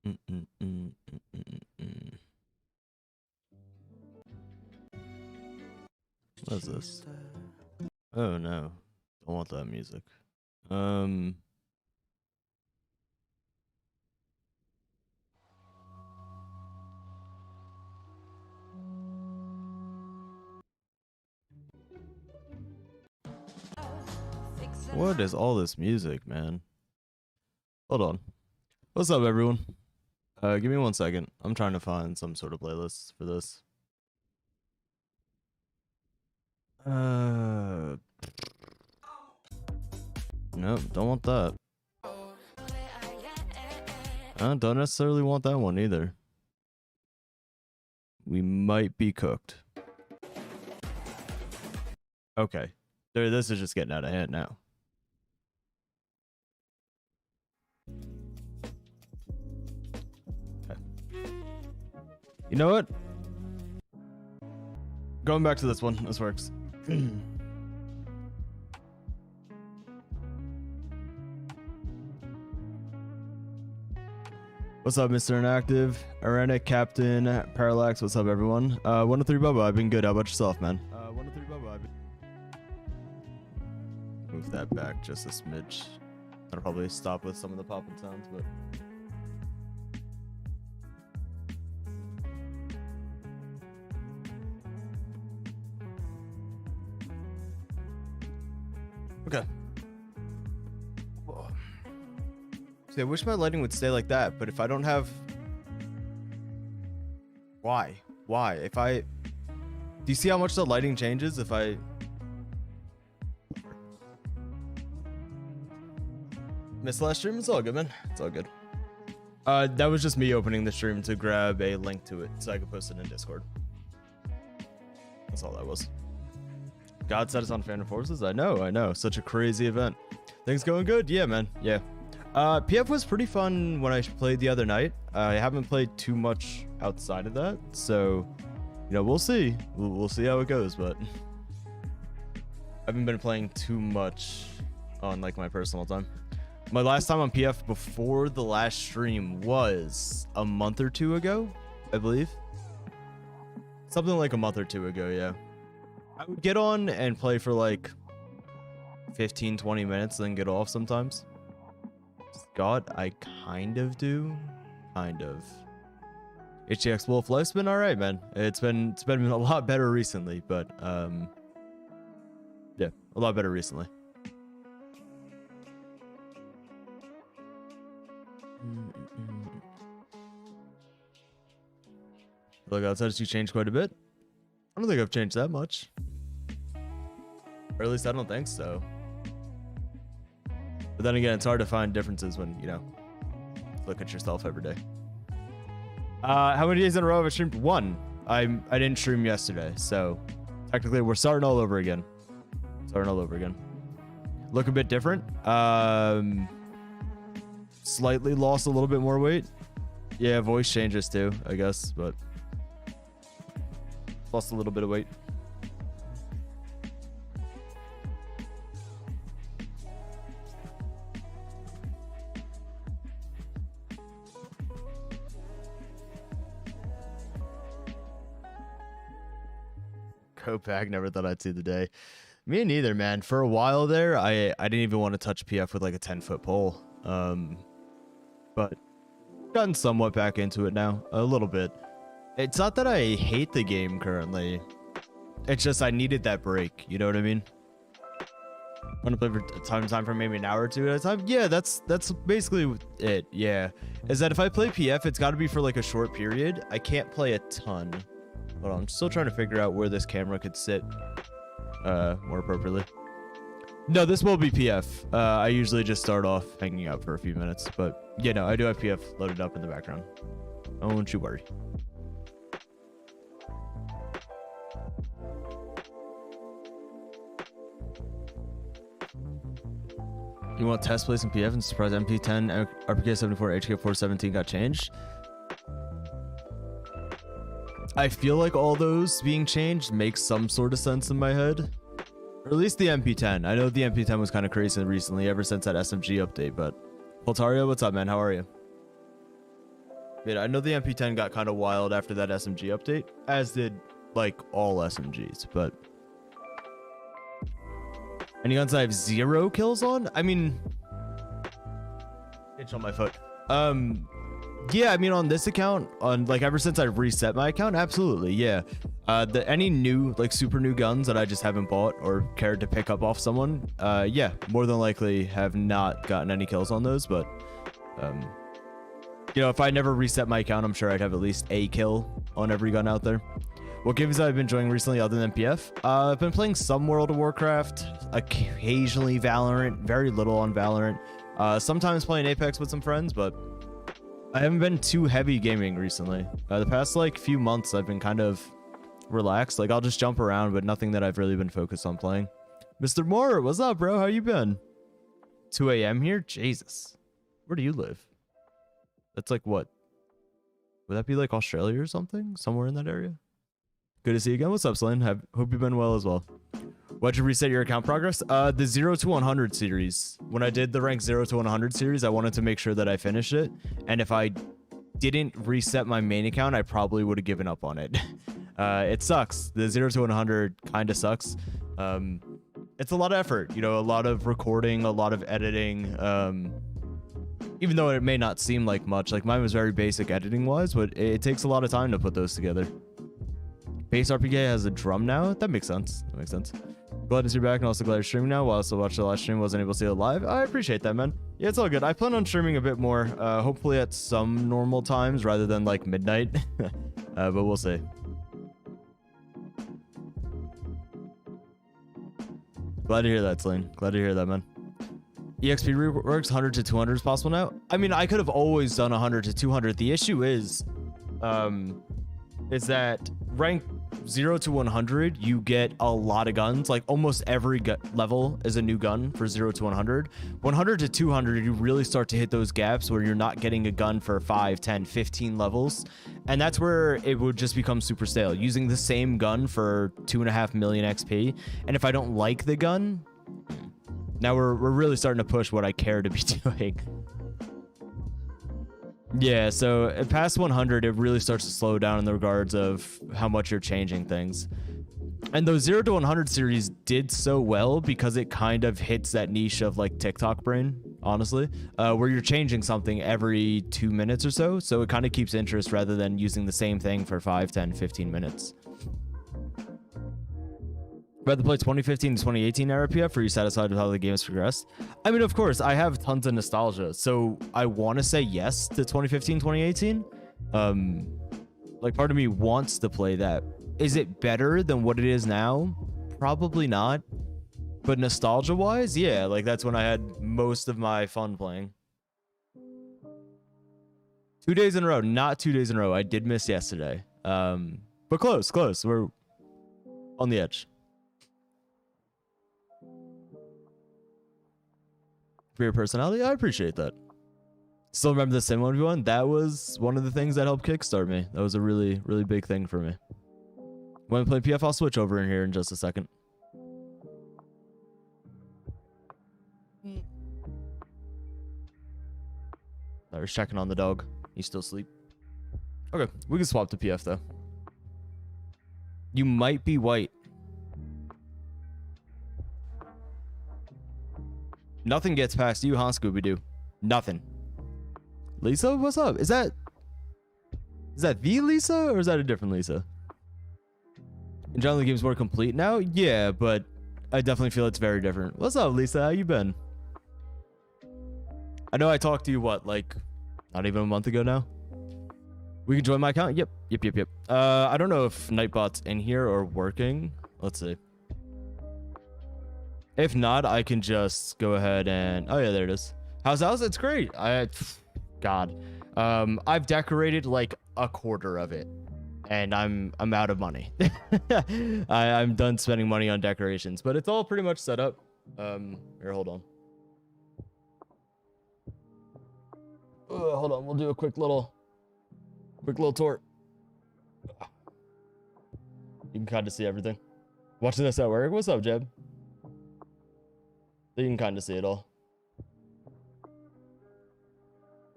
What is this? Oh no, don't want that music. What is all this music, man? Hold on. What's up, everyone? Give me 1 second. I'm trying to find some sort of playlist for this. Nope, don't want that. Don't necessarily want that one either. We might be cooked. Okay. This is just getting out of hand now. Okay. You know what? Going back to this one. This works. What's up, Mr. Inactive? Arena, Captain, Parallax, what's up, everyone? 103 Bubba, I've been good. How about yourself, man? 103 Bubba, I've been... Move that back just a smidge. I'll probably stop with some of the popping sounds, but... Okay. Whoa. See, I wish my lighting would stay like that, but if I don't have... Why? If I... Do you see how much the lighting changes if I... Missed last stream? It's all good, man. It's all good. That was just me opening the stream to grab a link to it so I could post it in Discord. That's all that was. Godstatus on Phantom Forces? I know. Such a crazy event. Things going good? Yeah, man. Yeah. PF was pretty fun when I played the other night. I haven't played too much outside of that, so you know, we'll see. We'll see how it goes, but I haven't been playing too much on like my personal time. My last time on PF before the last stream was a month or two ago, I believe. Something like a month or two ago, yeah. I would get on and play for like 15-20 minutes, then get off sometimes. God, I kind of do. Kind of. HGX Wolf life's been alright, man. It's been a lot better recently, but yeah, a lot better recently. Look, outside you changed quite a bit. I don't think I've changed that much. Or at least I don't think so. But then again, it's hard to find differences when, you know, look at yourself every day. How many days in a row have I streamed? 1. I didn't stream yesterday, so technically we're starting all over again. Look a bit different. Slightly lost a little bit more weight. Yeah, voice changes too, I guess, but lost a little bit of weight. Copac, never thought I'd see the day. Me neither, man. For a while there, I didn't even want to touch PF with like a 10-foot pole. But gotten somewhat back into it now, a little bit. It's not that I hate the game currently. It's just I needed that break. You know what I mean? Want to play for time for maybe an hour or two at a time? Yeah, that's basically it. Yeah, is that if I play PF, it's got to be for like a short period. I can't play a ton. Hold on, I'm still trying to figure out where this camera could sit more appropriately. No, this will be PF. I usually just start off hanging out for a few minutes, but yeah, no, I do have PF loaded up in the background. Don't you worry. You want to test play some PF and surprise MP10, RPK74, HK417 got changed? I feel like all those being changed makes some sort of sense in my head. Or at least the MP10. I know the MP10 was kind of crazy recently ever since that SMG update, but... Poltario, what's up, man? How are you? Yeah, I know the MP10 got kind of wild after that SMG update, as did like all SMGs, but any guns I have 0 kills on? I mean, itch on my foot. Yeah, I mean, on this account, on like ever since I reset my account, absolutely, yeah. Any new, like super new guns that I just haven't bought or cared to pick up off someone, yeah, more than likely have not gotten any kills on those, but you know, if I never reset my account, I'm sure I'd have at least a kill on every gun out there. What games I've been enjoying recently other than PF? I've been playing some World of Warcraft, occasionally Valorant, very little on Valorant. Sometimes playing Apex with some friends, but I haven't been too heavy gaming recently. The past like few months, I've been kind of relaxed. Like I'll just jump around, but nothing that I've really been focused on playing. Mr. Moore, what's up, bro? How you been? 2 a.m. here? Jesus. Where do you live? That's like what? Would that be like Australia or something? Somewhere in that area? Good to see you again. What's up, Slane? Hope you've been well as well. Why'd you reset your account progress? The 0 to 100 series. When I did the rank 0 to 100 series, I wanted to make sure that I finished it. And if I didn't reset my main account, I probably would have given up on it. It sucks. The 0 to 100 kind of sucks. It's a lot of effort, you know, a lot of recording, a lot of editing. Even though it may not seem like much, like mine was very basic editing wise, but it takes a lot of time to put those together. Base RPG has a drum now. That makes sense. That makes sense. Glad to see you back, and also glad you're streaming now. While I also watched the live stream, wasn't able to see it live. I appreciate that, man. Yeah, it's all good. I plan on streaming a bit more, hopefully at some normal times rather than like midnight. But we'll see. Glad to hear that, Slane. Glad to hear that, man. EXP reworks 100 to 200 is possible now. I mean, I could have always done 100 to 200. The issue is that rank 0 to 100, you get a lot of guns. Like almost every level is a new gun for 0 to 100. 100 to 200, you really start to hit those gaps where you're not getting a gun for 5, 10, 15 levels. And that's where it would just become super stale. Using the same gun for 2.5 million XP. And if I don't like the gun, now we're really starting to push what I care to be doing. Yeah, so past 100, it really starts to slow down in the regards of how much you're changing things. And those 0 to 100 series did so well because it kind of hits that niche of like TikTok brain, honestly, where you're changing something every 2 minutes or so. So it kind of keeps interest rather than using the same thing for 5, 10, 15 minutes. Rather play 2015 to 2018 era PF, or are you satisfied with how the game has progressed? I mean, of course, I have tons of nostalgia, so I want to say yes to 2015, 2018. Like, part of me wants to play that. Is it better than what it is now? Probably not. But nostalgia-wise, yeah, like, that's when I had most of my fun playing. 2 days in a row. Not 2 days in a row. I did miss yesterday. But close. We're on the edge. For your personality, I appreciate that. Still remember the Sim 1v1? That was one of the things that helped kickstart me. That was a really, really big thing for me. When I play PF, I'll switch over in here in just a second. I was checking on the dog. He's still asleep. Okay, we can swap to PF though. You might be white. Nothing gets past you, huh, Scooby-Doo? Nothing. Lisa, what's up? Is that the Lisa, or is that a different Lisa? In general, the game's more complete now? Yeah, but I definitely feel it's very different. What's up, Lisa? How you been? I know I talked to you, what, like, not even a month ago now? We can join my account? Yep. I don't know if Nightbot's in here or working. Let's see. If not, I can just go ahead and... Oh, yeah, there it is. How's the house? It's great. God. I've decorated like a quarter of it, and I'm out of money. I'm done spending money on decorations, but it's all pretty much set up. Here, hold on. Hold on. We'll do a quick little tour. You can kind of see everything. Watching this at work. What's up, Jeb? You can kind of see it all.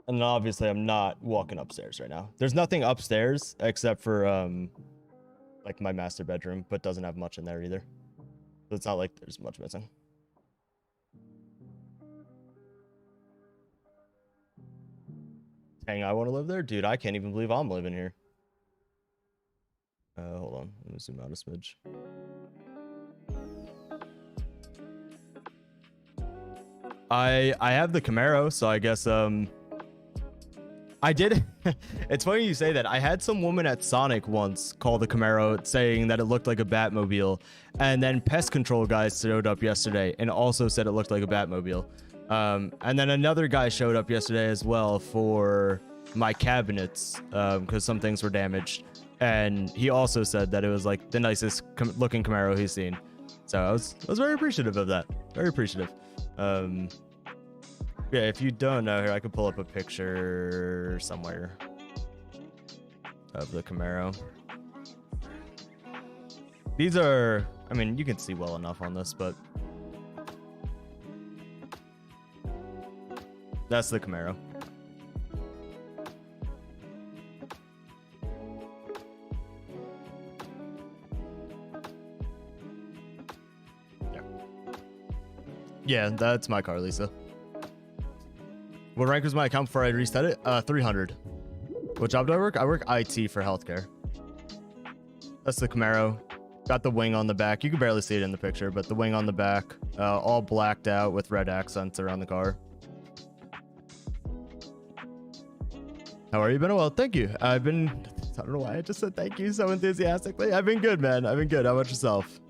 And obviously I'm not walking upstairs right now. There's nothing upstairs except for like my master bedroom, but doesn't have much in there either. So it's not like there's much missing. Dang, I want to live there? Dude, I can't even believe I'm living here. Hold on. Let me zoom out a smidge. I have the Camaro, so I guess I did. It's funny you say that. I had some woman at Sonic once call the Camaro saying that it looked like a Batmobile, and then pest control guys showed up yesterday and also said it looked like a Batmobile. And then another guy showed up yesterday as well for my cabinets because some things were damaged, and he also said that it was like the nicest looking Camaro he's seen. So I was very appreciative of that. Very appreciative. Yeah, if you don't know, here I could pull up a picture somewhere of the Camaro. These are, I mean, you can see well enough on this, but that's the Camaro. Yeah, that's my car, Lisa. What rank was my account before I reset it? 300. What job do I work? I work IT for healthcare. That's the Camaro. Got the wing on the back. You can barely see it in the picture, but the wing on the back, all blacked out with red accents around the car. How are you? Been well, thank you. I don't know why I just said thank you so enthusiastically. I've been good, man. I've been good. How about yourself?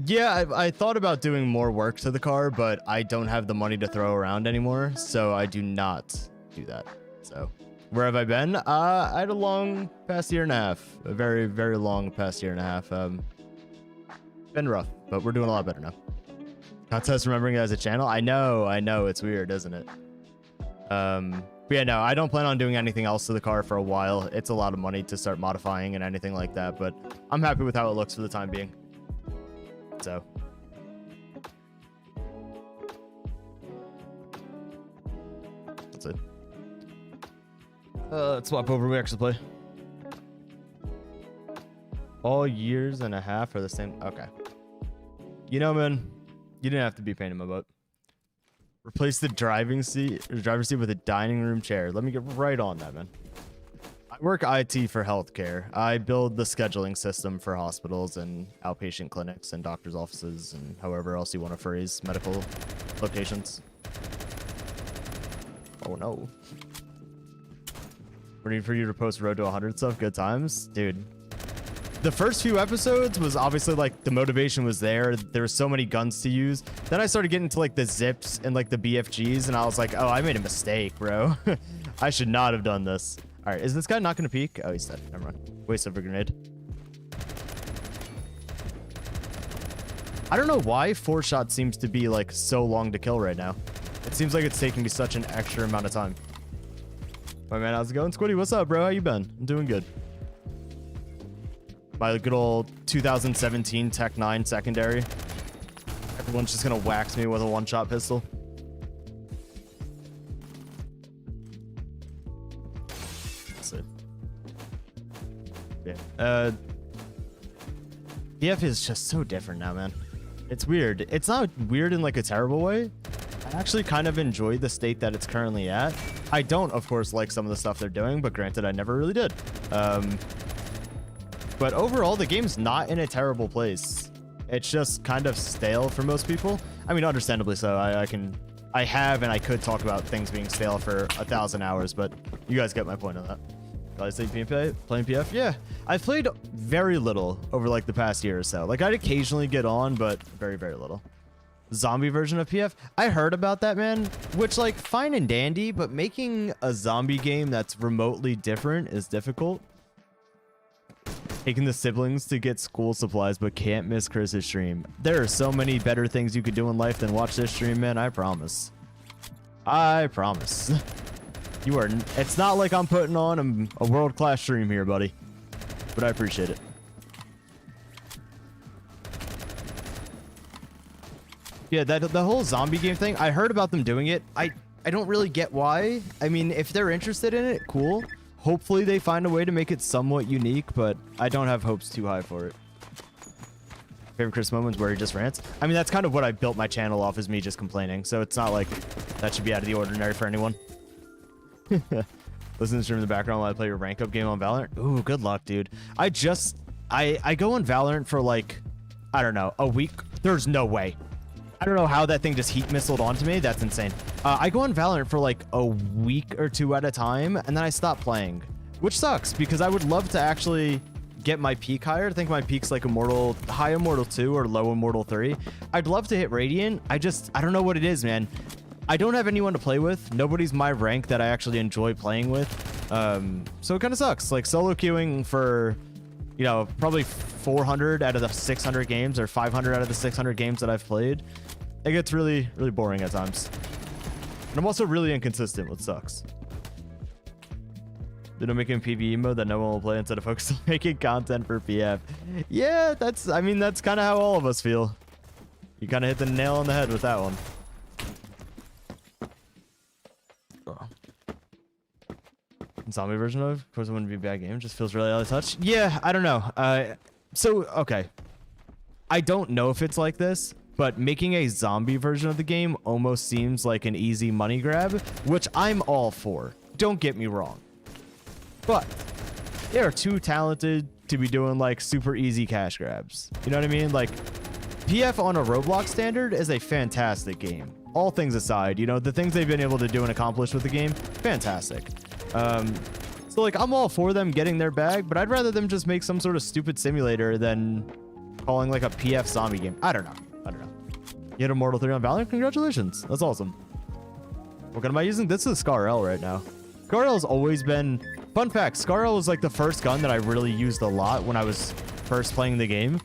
Yeah, I thought about doing more work to the car, but I don't have the money to throw around anymore, so I do not do that. So, where have I been? I had a long past year and a half. A very, very long past year and a half. Been rough, but we're doing a lot better now. Contest remembering it as a channel? I know, it's weird, isn't it? But yeah, no, I don't plan on doing anything else to the car for a while. It's a lot of money to start modifying and anything like that, but I'm happy with how it looks for the time being. So that's it. Let's swap over. We actually play. All years and a half are the same. Okay. You know, man, you didn't have to be painting my butt. Replace the driver's seat with a dining room chair. Let me get right on that, man. I work IT for healthcare. I build the scheduling system for hospitals and outpatient clinics and doctors' offices and however else you want to phrase medical locations. Oh no. Ready for you to post Road to 100 stuff. Good times, dude. The first few episodes was obviously like the motivation was there. There were so many guns to use. Then I started getting to like the zips and like the BFGs, and I was like, oh, I made a mistake, bro. I should not have done this. All right, is this guy not going to peek? Oh, he's dead. Never mind. Waste of a grenade. I don't know why 4-shot seems to be like so long to kill right now. It seems like it's taking me such an extra amount of time. My man, how's it going? Squiddy, what's up, bro? How you been? I'm doing good. My good old 2017 Tech 9 secondary. Everyone's just going to wax me with a one-shot pistol. Yeah. PF is just so different now, man. It's weird. It's not weird in like a terrible way. I actually kind of enjoy the state that it's currently at. I don't, of course, like some of the stuff they're doing, but granted, I never really did. But overall, the game's not in a terrible place. It's just kind of stale for most people. I mean, understandably so. I have and I could talk about things being stale for 1,000 hours, but you guys get my point on that. I say playing PF? Yeah, I've played very little over like the past year or so. Like I'd occasionally get on, but very, very little. Zombie version of PF? I heard about that, man, which like fine and dandy, but making a zombie game that's remotely different is difficult. Taking the siblings to get school supplies, but can't miss Chris's stream. There are so many better things you could do in life than watch this stream, man. I promise. I promise. You are. It's not like I'm putting on a world-class stream here, buddy. But I appreciate it. Yeah, the whole zombie game thing, I heard about them doing it. I don't really get why. I mean, if they're interested in it, cool. Hopefully they find a way to make it somewhat unique, but I don't have hopes too high for it. Favorite Chris moments where he just rants? I mean, that's kind of what I built my channel off, is me just complaining. So it's not like that should be out of the ordinary for anyone. Listen to the stream in the background while I play your rank up game on Valorant. Ooh, good luck, dude. I go on Valorant for like, I don't know, a week. There's no way. I don't know how that thing just heat missiled onto me. That's insane. I go on Valorant for like a week or two at a time, and then I stop playing, which sucks because I would love to actually get my peak higher. I think my peak's like high Immortal 2 or low Immortal 3. I'd love to hit Radiant. I don't know what it is, man. I don't have anyone to play with. Nobody's my rank that I actually enjoy playing with. So it kind of sucks. Like solo queuing for, you know, probably 400 out of the 600 games or 500 out of the 600 games that I've played. It gets really, really boring at times. And I'm also really inconsistent, which sucks. They're making PvE mode that no one will play instead of focusing on making content for PF. Yeah, I mean, that's kind of how all of us feel. You kind of hit the nail on the head with that one. Oh. Zombie version of course, it wouldn't be a bad game. Just feels really out of touch. Yeah, I don't know. So, okay. I don't know if it's like this, but making a zombie version of the game almost seems like an easy money grab, which I'm all for. Don't get me wrong. But they are too talented to be doing like super easy cash grabs. You know what I mean? Like PF on a Roblox standard is a fantastic game. All things aside, you know, the things they've been able to do and accomplish with the game, fantastic. So like I'm all for them getting their bag, but I'd rather them just make some sort of stupid simulator than calling like a PF zombie game. I don't know. You hit Immortal 3 on Valorant? Congratulations. That's awesome. What gun am I using? This is ScarL right now. ScarL has always been... Fun fact, ScarL was like the first gun that I really used a lot when I was first playing the game.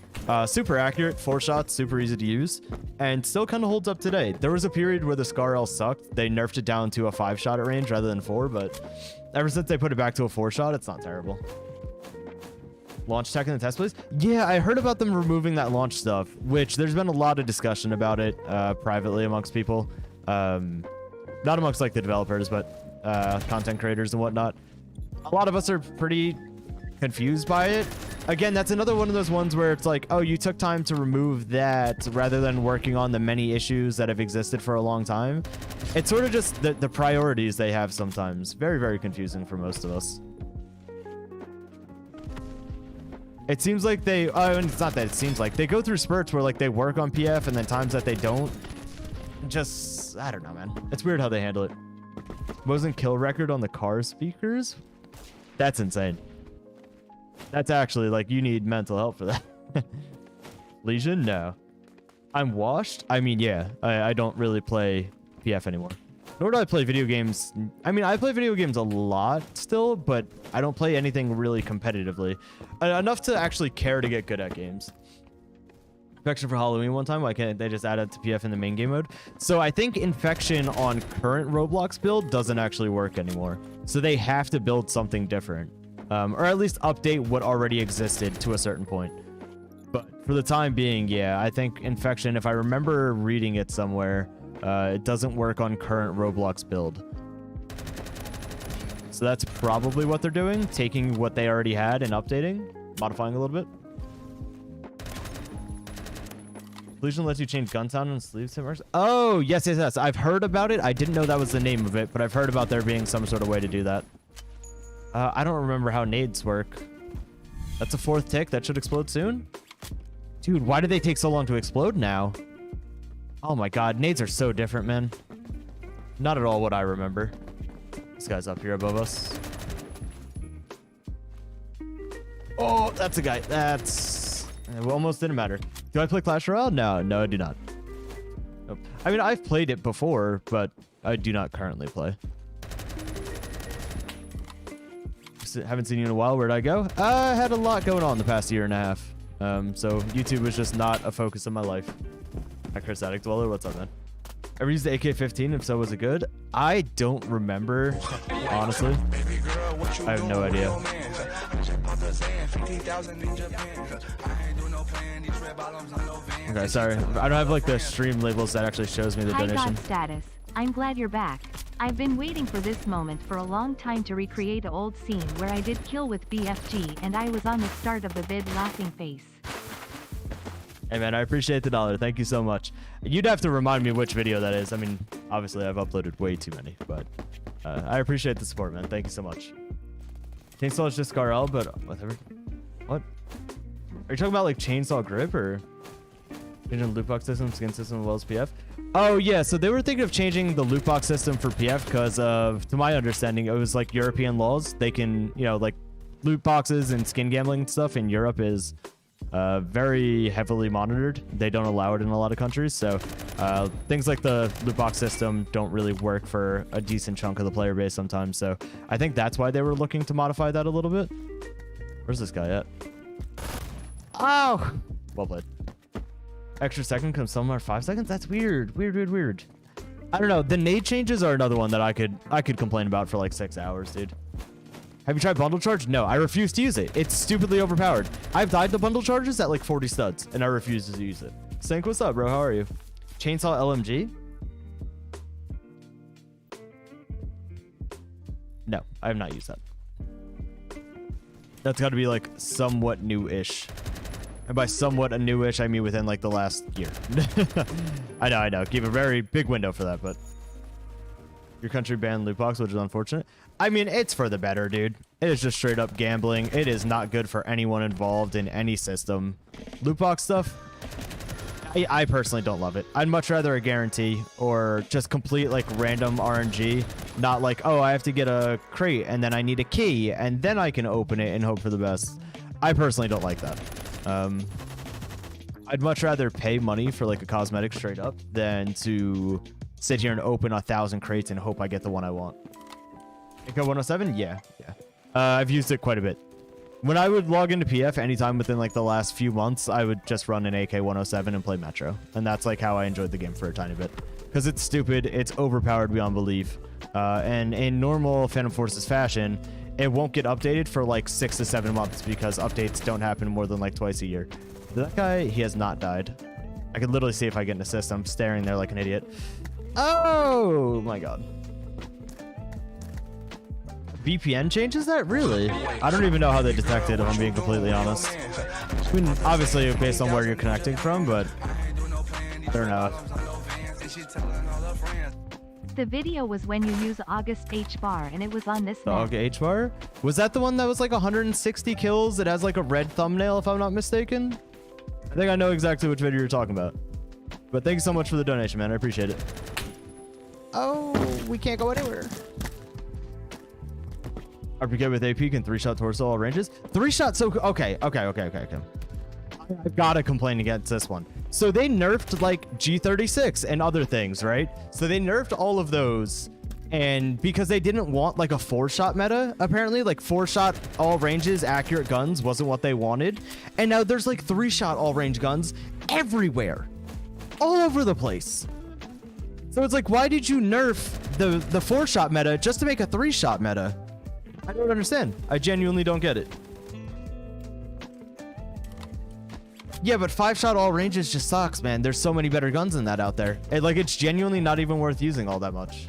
Super accurate, 4 shots, super easy to use, and still kind of holds up today. There was a period where the ScarL sucked. They nerfed it down to a 5-shot at range rather than 4, but ever since they put it back to a 4-shot, it's not terrible. Launch tech in the test place? Yeah, I heard about them removing that launch stuff, which there's been a lot of discussion about it privately amongst people. Not amongst like the developers, but content creators and whatnot. A lot of us are pretty confused by it. Again, that's another one of those ones where it's like, oh, you took time to remove that rather than working on the many issues that have existed for a long time. It's sort of just the priorities they have sometimes. Very, very confusing for most of us. It seems like they, it's not that it seems like, they go through spurts where like they work on PF and then times that they don't. Just, I don't know, man. It's weird how they handle it. Wasn't kill record on the car speakers? That's insane. That's actually like, you need mental help for that. Legion? No. I'm washed? I mean, yeah, I don't really play PF anymore. Nor do I play video games. I mean, I play video games a lot still, but I don't play anything really competitively. Enough to actually care to get good at games. Infection for Halloween one time. Why can't they just add it to PF in the main game mode? So I think Infection on current Roblox build doesn't actually work anymore. So they have to build something different. Or at least update what already existed to a certain point. But for the time being, yeah, I think Infection, if I remember reading it somewhere, it doesn't work on current Roblox build. So that's probably what they're doing, taking what they already had and updating, modifying a little bit. Legion lets you change gun sound and sleeve simmers. Oh, yes. I've heard about it. I didn't know that was the name of it, but I've heard about there being some sort of way to do that. I don't remember how nades work. That's a 4th tick. That should explode soon. Dude, why do they take so long to explode now? Oh my god, nades are so different, man. Not at all what I remember. This guy's up here above us. Oh, that's a guy. That's... It almost didn't matter. Do I play Clash Royale? No, I do not. Nope. I mean, I've played it before, but I do not currently play. Haven't seen you in a while. Where'd I go? I had a lot going on the past year and a half. So YouTube was just not a focus of my life. Hi, Chris Addict Dweller. What's up, man? Ever used the AK-15? If so, was it good? I don't remember, honestly. I have no idea. Okay, sorry. I don't have like the stream labels that actually shows me the donation. Godstatus. I'm glad you're back. I've been waiting for this moment for a long time to recreate an old scene where I did kill with BFG and I was on the start of the vid laughing face. Hey man, I appreciate the $1. Thank you so much. You'd have to remind me which video that is. I mean, obviously I've uploaded way too many, but I appreciate the support, man. Thank you so much. Chainsaw is just Scar-L, but whatever. What? Are you talking about like chainsaw grip or changing loot box system, skin system, as well as PF? Oh yeah, so they were thinking of changing the loot box system for PF because of, to my understanding, it was like European laws. They can, you know, like loot boxes and skin gambling and stuff in Europe is very heavily monitored. They don't allow it in a lot of countries, so things like the loot box system don't really work for a decent chunk of the player base sometimes. So I think that's why they were looking to modify that a little bit. Where's this guy at? Oh, well played. Extra second comes somewhere 5 seconds. That's weird. Weird. I don't know. The nade changes are another one that I could complain about for like 6 hours, dude. Have you tried bundle charge? No, I refuse to use it. It's stupidly overpowered. I've died to bundle charges at like 40 studs, and I refuse to use it. Sank, what's up, bro? How are you? Chainsaw LMG? No, I have not used that. That's got to be like somewhat new-ish. And by somewhat a newish, I mean within like the last year. I know. Give a very big window for that, but your country banned loot box, which is unfortunate. I mean, it's for the better, dude. It is just straight up gambling. It is not good for anyone involved in any system. Loot box stuff, I personally don't love it. I'd much rather a guarantee or just complete like random RNG, not like, oh, I have to get a crate and then I need a key and then I can open it and hope for the best. I personally don't like that. I'd much rather pay money for like a cosmetic straight up than to sit here and open 1,000 crates and hope I get the one I want. AK 107? Yeah. I've used it quite a bit. When I would log into PF anytime within like the last few months, I would just run an AK 107 and play Metro. And that's like how I enjoyed the game for a tiny bit. Because it's stupid, it's overpowered beyond belief. And in normal Phantom Forces fashion, it won't get updated for like 6 to 7 months because updates don't happen more than like twice a year. That guy, he has not died. I could literally see if I get an assist. I'm staring there like an idiot. Oh my god. VPN changes that? Really? I don't even know how they detect it, if I'm being completely honest. I mean, obviously based on where you're connecting from, but I don't know. The video was when you use August H bar and it was on this map. H bar? Was that the one that was like 160 kills? It has like a red thumbnail, if I'm not mistaken. I think I know exactly which video you're talking about. But thank you so much for the donation, man. I appreciate it. Oh, we can't go anywhere. RPK with AP can 3-shot torso all ranges. 3-shot, so okay. I've gotta complain against this one. So they nerfed like G36 and other things, right? So they nerfed all of those, and because they didn't want like a 4-shot meta, apparently like 4-shot all ranges accurate guns wasn't what they wanted, and now there's like 3-shot all range guns everywhere, all over the place. So it's like, why did you nerf the 4-shot meta just to make a 3-shot meta? I don't understand. I genuinely don't get it. Yeah, but 5-shot all ranges just sucks, man. There's so many better guns than that out there. It's genuinely not even worth using all that much.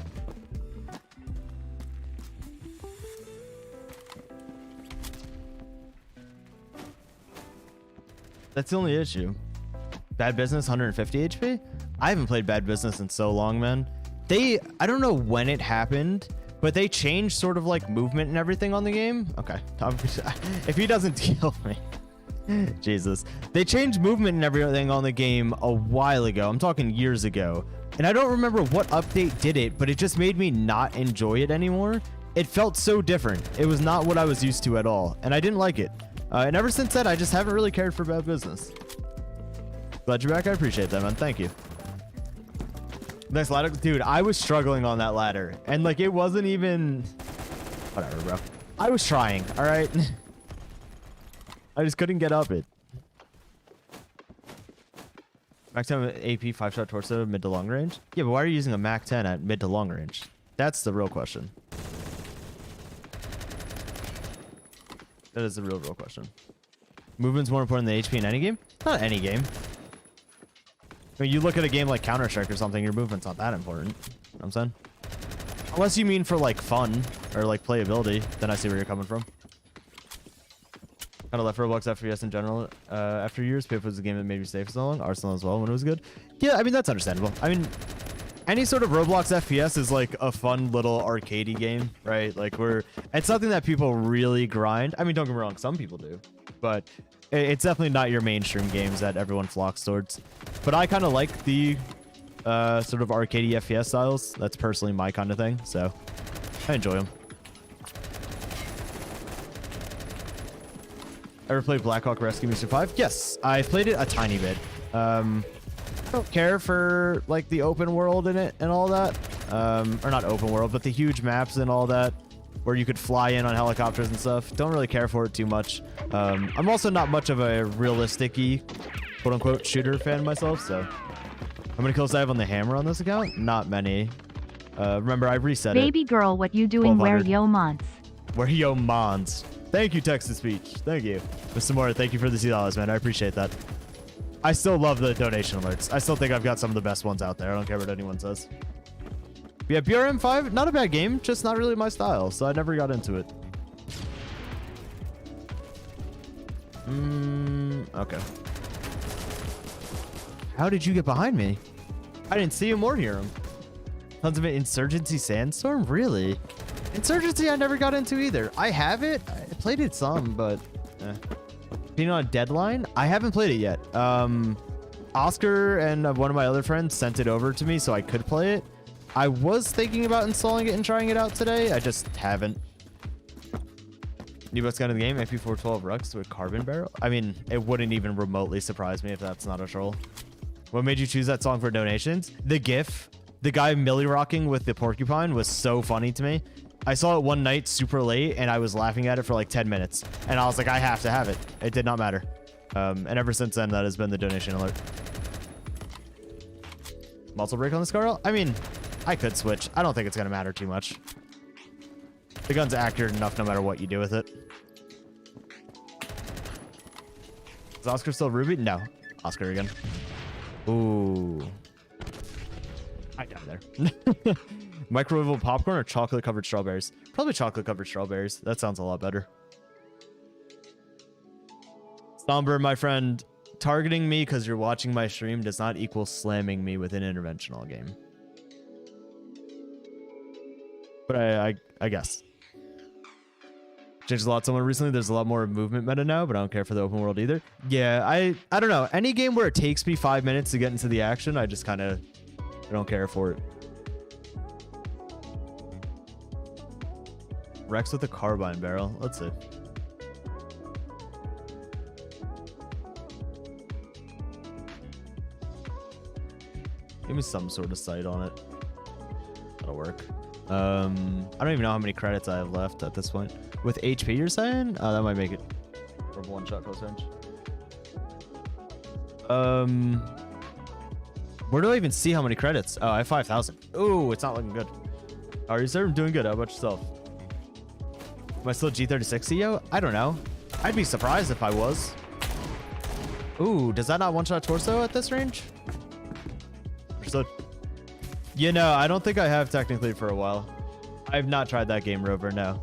That's the only issue. Bad Business, 150 HP? I haven't played Bad Business in so long, man. I don't know when it happened, but they changed sort of like movement and everything on the game. Okay. If he doesn't kill me. Jesus. They changed movement and everything on the game a while ago. I'm talking years ago. And I don't remember what update did it, but it just made me not enjoy it anymore. It felt so different. It was not what I was used to at all. And I didn't like it. And ever since then, I just haven't really cared for Bad Business. Glad you're back. I appreciate that, man. Thank you. Nice ladder. Dude, I was struggling on that ladder. And like, it wasn't even... Whatever, bro. I was trying, all right? I just couldn't get up it. Mac 10 AP 5-shot torso mid to long range? Yeah, but why are you using a Mac 10 at mid to long range? That's the real question. That is the real question. Movement's more important than HP in any game? Not any game. I mean, you look at a game like Counter-Strike or something, your movement's not that important. You know what I'm saying? Unless you mean for like fun or like playability, then I see where you're coming from. Kind of left Roblox FPS in general. After years, PF was the game that made me stay for so long. Arsenal as well when it was good. Yeah, I mean, that's understandable. I mean, any sort of Roblox FPS is like a fun little arcadey game, right? Like it's something that people really grind. I mean, don't get me wrong, some people do, but it's definitely not your mainstream games that everyone flocks towards. But I kind of like the sort of arcadey FPS styles. That's personally my kind of thing, so I enjoy them. Ever played Black Hawk Rescue Mission 5? Yes, I played it a tiny bit. I don't care for like the open world in it and all that. Or not open world, but the huge maps and all that, where you could fly in on helicopters and stuff. Don't really care for it too much. I'm also not much of a realistic-y, quote-unquote, shooter fan myself, so... How many kills do I have on the hammer on this account? Not many. Remember, I reset it. Baby girl, what you doing where yo mons? Where yo mons. Thank you, text-to-speech. Thank you. Mr. Moore, thank you for the $2, man. I appreciate that. I still love the donation alerts. I still think I've got some of the best ones out there. I don't care what anyone says. But yeah, BRM5, not a bad game, just not really my style, so I never got into it. Okay. How did you get behind me? I didn't see him or hear him. Tons of it. Insurgency Sandstorm? Really? Insurgency I never got into either. I have it. I played it some, but... Being on Deadline? I haven't played it yet. Oscar and one of my other friends sent it over to me so I could play it. I was thinking about installing it and trying it out today. I just haven't. New best gun in the game, AP412 Rux with carbon barrel. I mean, it wouldn't even remotely surprise me if that's not a troll. What made you choose that song for donations? The GIF, the guy milli rocking with the porcupine was so funny to me. I saw it one night super late and I was laughing at it for like 10 minutes. And I was like, I have to have it. It did not matter. And ever since then, that has been the donation alert. Muzzle break on the Scarl? I mean, I could switch. I don't think it's going to matter too much. The gun's accurate enough no matter what you do with it. Is Oscar still Ruby? No. Oscar again. Ooh. I died there. Microwave popcorn or chocolate covered strawberries? Probably chocolate covered strawberries. That sounds a lot better. Stomber, my friend, targeting me because you're watching my stream does not equal slamming me with an interventional game. But I guess. Changed a lot somewhere recently. There's a lot more movement meta now, but I don't care for the open world either. Yeah, I don't know. Any game where it takes me 5 minutes to get into the action, I just kind of I don't care for it. Rex with a carbine barrel. Let's see. Give me some sort of sight on it. That'll work. I don't even know how many credits I have left at this point. With HP, you're saying? Oh, that might make it for one shot close range. Where do I even see how many credits? Oh, I have 5,000. Ooh, it's not looking good. Are you, sir? I'm doing good. How about yourself? Am I still G36 CEO? I don't know. I'd be surprised if I was. Ooh, does that not one-shot torso at this range? Understood. You know, I don't think I have technically for a while. I've not tried that game, Rover, no.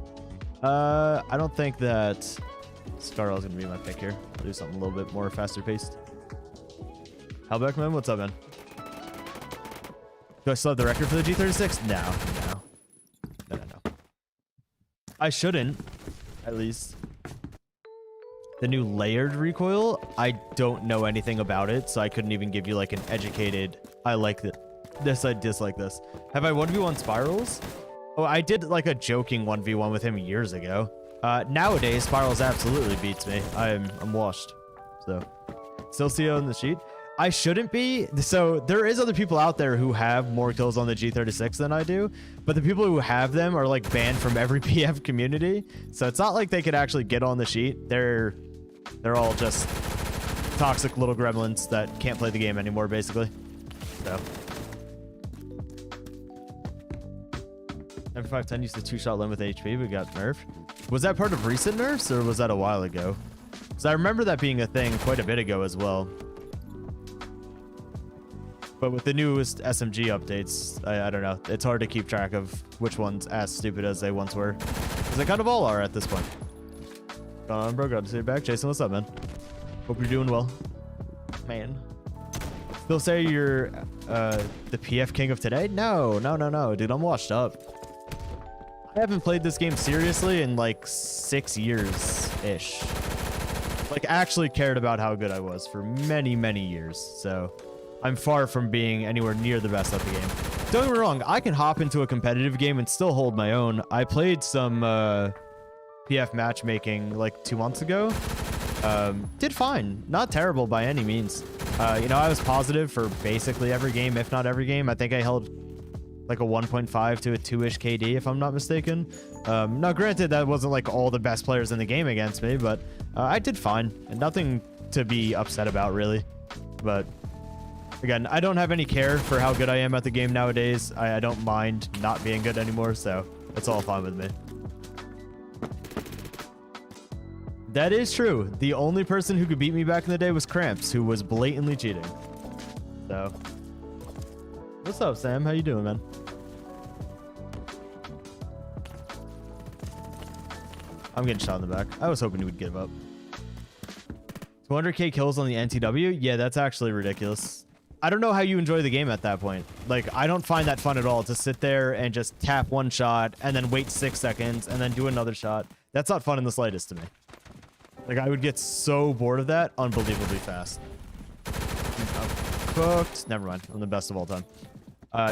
I don't think that Scarl is going to be my pick here. I'll do something a little bit more faster paced. Hellbeck, man, what's up, man? Do I still have the record for the G36? No. I shouldn't, at least. The new layered recoil, I don't know anything about it, so I couldn't even give you like an educated, I like this, I dislike this. Have I 1v1 Spirals? Oh, I did like a joking 1v1 with him years ago. Nowadays, Spirals absolutely beats me. I'm washed. So, still CO in the sheet. I shouldn't be. So there is other people out there who have more kills on the G36 than I do, but the people who have them are like banned from every PF community. So it's not like they could actually get on the sheet. They're all just toxic little gremlins that can't play the game anymore, basically. So 510 used to 2-shot limit with HP, but got nerfed. Was that part of recent nerfs, or was that a while ago? Because I remember that being a thing quite a bit ago as well. But with the newest SMG updates, I don't know. It's hard to keep track of which ones as stupid as they once were. Because they kind of all are at this point. Come on, bro. Glad to see you back. Jason, what's up, man? Hope you're doing well. Man. Still say you're the PF king of today? No. Dude, I'm washed up. I haven't played this game seriously in like 6 years-ish. Like, actually cared about how good I was for many, many years. So I'm far from being anywhere near the best at the game. Don't get me wrong, I can hop into a competitive game and still hold my own. I played some PF matchmaking like 2 months ago. Did fine. Not terrible by any means. You know, I was positive for basically every game, if not every game. I think I held like a 1.5 to a 2-ish KD, if I'm not mistaken. Now, granted, that wasn't like all the best players in the game against me, but I did fine. And nothing to be upset about, really. But again, I don't have any care for how good I am at the game nowadays. I don't mind not being good anymore, so it's all fine with me. That is true. The only person who could beat me back in the day was Cramps, who was blatantly cheating. So, what's up, Sam? How you doing, man? I'm getting shot in the back. I was hoping he would give up. 200k kills on the NTW? Yeah, that's actually ridiculous. I don't know how you enjoy the game at that point. Like, I don't find that fun at all to sit there and just tap one shot and then wait 6 seconds and then do another shot. That's not fun in the slightest to me. Like, I would get so bored of that unbelievably fast. I'm cooked. Never mind. I'm the best of all time.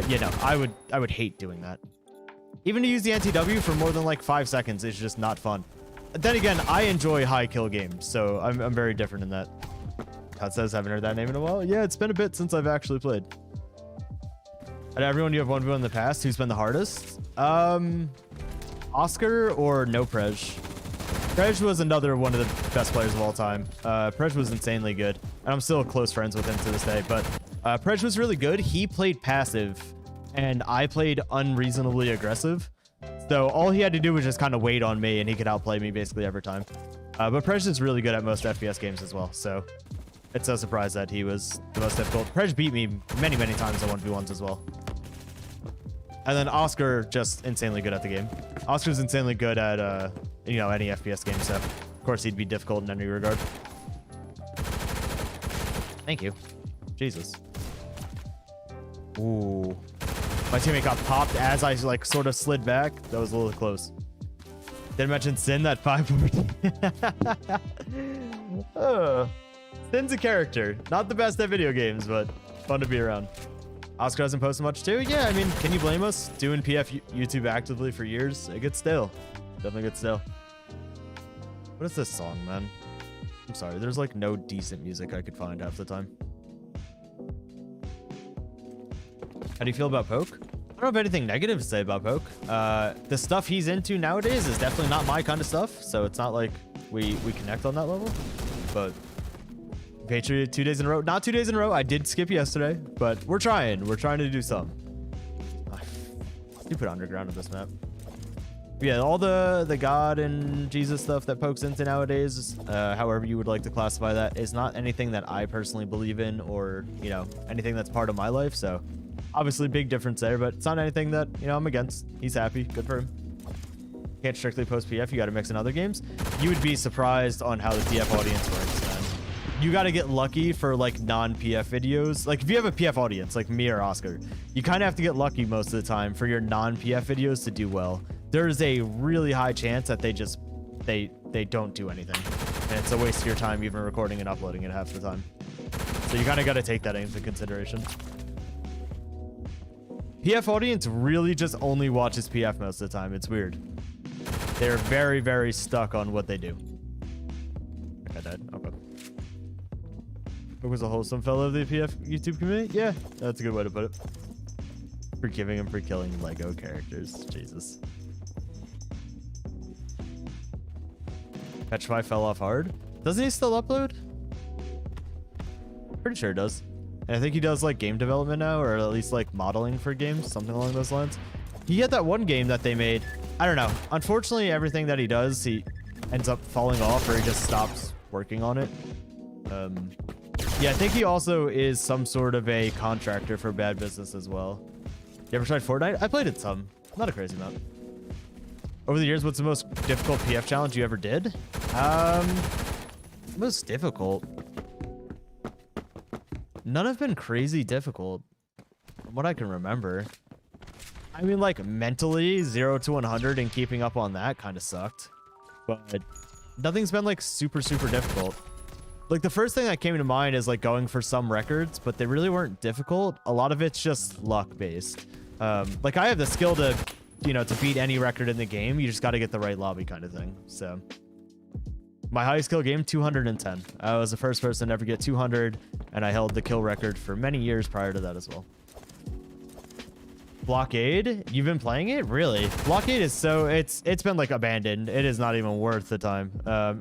Yeah, no, I would hate doing that. Even to use the NTW for more than like 5 seconds is just not fun. Then again, I enjoy high kill games, so I'm very different in that. Todd says, haven't heard that name in a while. Yeah, it's been a bit since I've actually played. And everyone you have 1v1 in the past, who's been the hardest? Oscar or no Prej? Prej was another one of the best players of all time. Prej was insanely good, and I'm still close friends with him to this day, but Prej was really good. He played passive, and I played unreasonably aggressive. So all he had to do was just kind of wait on me, and he could outplay me basically every time. But Prej is really good at most FPS games as well, so it's no surprise that he was the most difficult. Prej beat me many, many times in 1v1s as well. And then Oscar, just insanely good at the game. Oscar's insanely good at, you know, any FPS game, so of course he'd be difficult in any regard. Thank you. Jesus. Ooh. My teammate got popped as I, like, sort of slid back. That was a little close. Didn't mention Sin, that 514. Sin's a character. Not the best at video games, but fun to be around. Oscar doesn't post much too. Yeah, I mean, can you blame us? Doing PF YouTube actively for years, it gets stale. Definitely gets stale. What is this song, man? I'm sorry, there's like no decent music I could find half the time. How do you feel about Poke? I don't have anything negative to say about Poke. The stuff he's into nowadays is definitely not my kind of stuff, so it's not like we connect on that level. But Patriot 2 days in a row. Not 2 days in a row. I did skip yesterday, but we're trying. We're trying to do some. Stupid underground of this map. But yeah, all the God and Jesus stuff that Poke's into nowadays, however you would like to classify that, is not anything that I personally believe in or, you know, anything that's part of my life. So obviously big difference there, but it's not anything that, you know, I'm against. He's happy. Good for him. Can't strictly post PF. You got to mix in other games. You would be surprised on how the PF audience works, man. You got to get lucky for like non-PF videos. Like if you have a PF audience like me or Oscar, you kind of have to get lucky most of the time for your non-PF videos to do well. There's a really high chance that they don't do anything, and it's a waste of your time even recording and uploading it half the time. So you kind of got to take that into consideration. PF audience really just only watches PF most of the time. It's weird. They're very, very stuck on what they do. I died. Okay. Poke was a wholesome fellow of the PF YouTube community? Yeah, that's a good way to put it. Forgiving him for killing Lego characters. Jesus. Petrify fell off hard? Doesn't he still upload? Pretty sure he does. And I think he does like game development now, or at least like modeling for games, something along those lines. He had that one game that they made. I don't know. Unfortunately, everything that he does, he ends up falling off or he just stops working on it. Yeah, I think he also is some sort of a contractor for bad business as well. You ever tried Fortnite? I played it some. Not a crazy amount. Over the years, what's the most difficult PF challenge you ever did? Most difficult. None have been crazy difficult. From what I can remember. I mean, like, mentally, 0 to 100 and keeping up on that kind of sucked. But nothing's been, like, super, super difficult. Like, the first thing that came to mind is, like, going for some records, but they really weren't difficult. A lot of it's just luck-based. Like, I have the skill to, you know, to beat any record in the game. You just got to get the right lobby kind of thing. So, my highest kill game, 210. I was the first person to ever get 200, and I held the kill record for many years prior to that as well. Blockade? You've been playing it? Really? Blockade is so... It's been, like, abandoned. It is not even worth the time.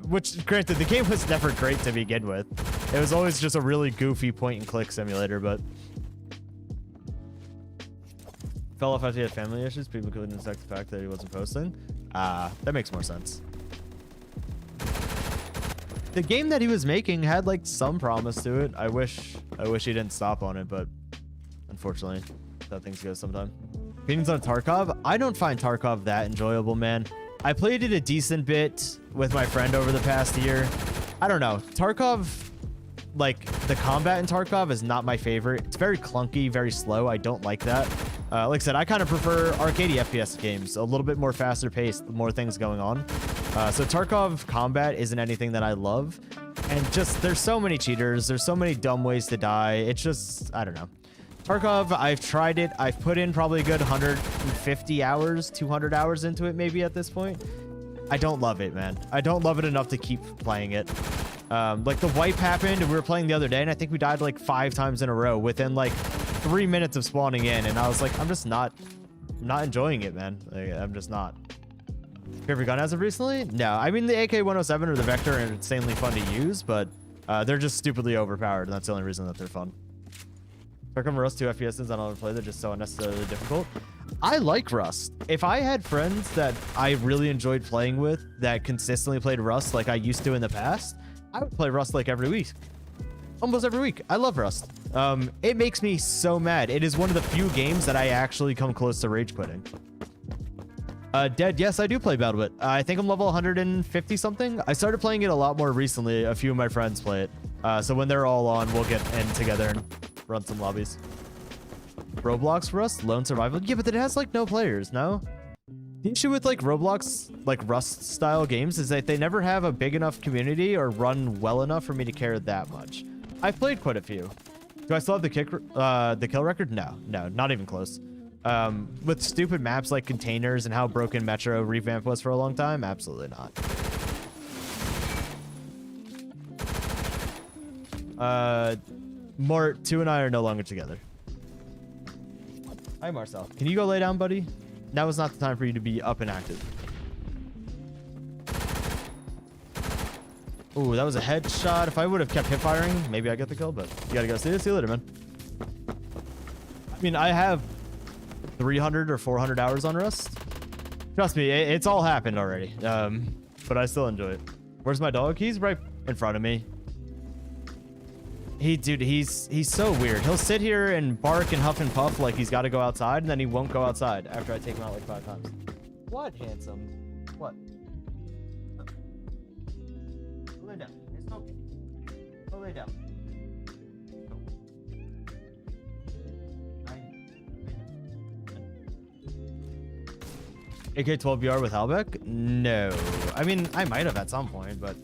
Which, granted, the game was never great to begin with. It was always just a really goofy point-and-click simulator, but... Fell off after he had family issues. People couldn't accept the fact that he wasn't posting. That makes more sense. The game that he was making had, like, some promise to it. I wish he didn't stop on it, but... Unfortunately... how things go sometime. Opinions on Tarkov? I don't find Tarkov that enjoyable, man. I played it a decent bit with my friend over the past year. I don't know. Tarkov, like, the combat in Tarkov is not my favorite. It's very clunky, very slow. I don't like that. Like I said, I kind of prefer arcade FPS games. A little bit more faster paced, more things going on. So Tarkov combat isn't anything that I love. And just, there's so many cheaters. There's so many dumb ways to die. It's just, I don't know. Tarkov, I've tried it. I've put in probably a good 150 hours, 200 hours into it maybe at this point. I don't love it, man. I don't love it enough to keep playing it. Like the wipe happened and we were playing the other day and I think we died like 5 times in a row within like 3 minutes of spawning in. And I was like, I'm not enjoying it, man. Like, I'm just not. Favorite gun as of recently? No, I mean the AK-107 or the Vector are insanely fun to use, but they're just stupidly overpowered. And that's the only reason that they're fun. Tarkov Rust 2 FPSs I don't ever play, they're just so unnecessarily difficult. I like Rust. If I had friends that I really enjoyed playing with that consistently played Rust like I used to in the past, I would play Rust like every week. Almost every week. I love Rust. It makes me so mad. It is one of the few games that I actually come close to rage quitting. Dead, yes, I do play BattleBit. I think I'm level 150 something. I started playing it a lot more recently. A few of my friends play it. So when they're all on, we'll get in together and run some lobbies. Roblox Rust? Lone survival? Yeah, but it has like no players, no? The issue with like Roblox, like Rust style games is that they never have a big enough community or run well enough for me to care that much. I've played quite a few. Do I still have the kill record? No, not even close. With stupid maps like containers and how broken Metro revamp was for a long time, absolutely not. Mort, 2 and I are no longer together. Hi, Marcel. Can you go lay down, buddy? Now is not the time for you to be up and active. Ooh, that was a headshot. If I would have kept hip firing, maybe I get the kill, but you gotta go. See you later, man. I mean, I have 300 or 400 hours on Rust. Trust me, it's all happened already. But I still enjoy it. Where's my dog? He's right in front of me. Dude, he's so weird. He'll sit here and bark and huff and puff like he's got to go outside, and then he won't go outside after I take him out like 5 times. What, handsome? What? Go lay down. It's okay. Go lay down. AK-12 BR with Halbeck? No. I mean, I might have at some point, but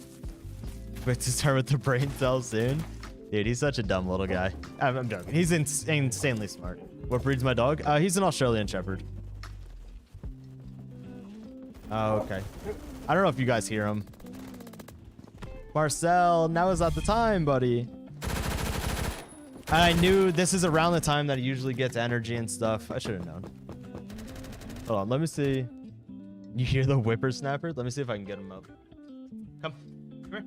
wait to start with the brain cells soon. Dude, he's such a dumb little guy. I'm joking. He's insanely smart. What breed's my dog? He's an Australian Shepherd. Oh, okay. I don't know if you guys hear him. Marcel, now is not the time, buddy. I knew this is around the time that he usually gets energy and stuff. I should have known. Hold on, let me see. You hear the whippersnapper? Let me see if I can get him up. Come here.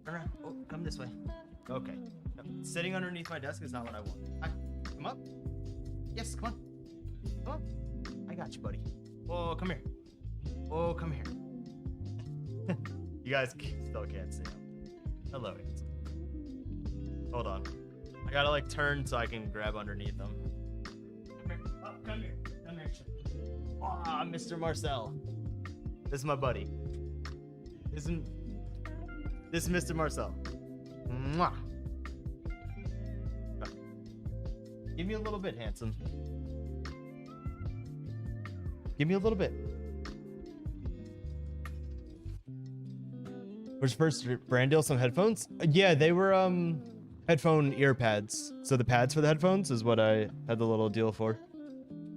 Turn around. Oh, come this way. Okay. No, sitting underneath my desk is not what I want. Hi. Come up. Yes, come on. Come on. I got you, buddy. Oh, come here. Oh, come here. You guys still can't see him. Hello, handsome. Hold on. I gotta like turn so I can grab underneath them. Come here. Oh, come here. Come here. Ah, Mr. Marcel. This is my buddy. This is Mr. Marcel. Mwah. Give me a little bit, handsome. Give me a little bit. Where's first brand deal? Some headphones? Yeah, they were headphone ear pads. So the pads for the headphones is what I had the little deal for.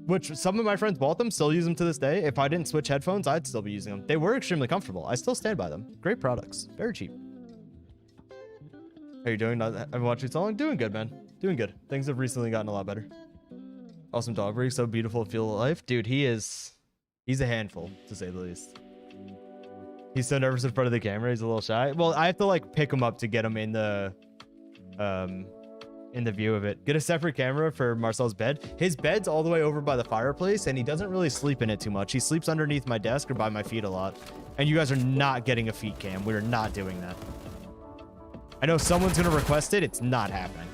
Which some of my friends bought them, still use them to this day. If I didn't switch headphones, I'd still be using them. They were extremely comfortable. I still stand by them. Great products. Very cheap. How you doing? I've been watching so long. Doing good, man. Doing good. Things have recently gotten a lot better. Awesome dog breed. So beautiful. Feel alive. Dude, he's a handful, to say the least. He's so nervous in front of the camera. He's a little shy. Well, I have to like pick him up to get him in the view of it. Get a separate camera for Marcel's bed. His bed's all the way over by the fireplace, and he doesn't really sleep in it too much. He sleeps underneath my desk or by my feet a lot. And you guys are not getting a feet cam. We're not doing that. I know someone's gonna request it. It's not happening.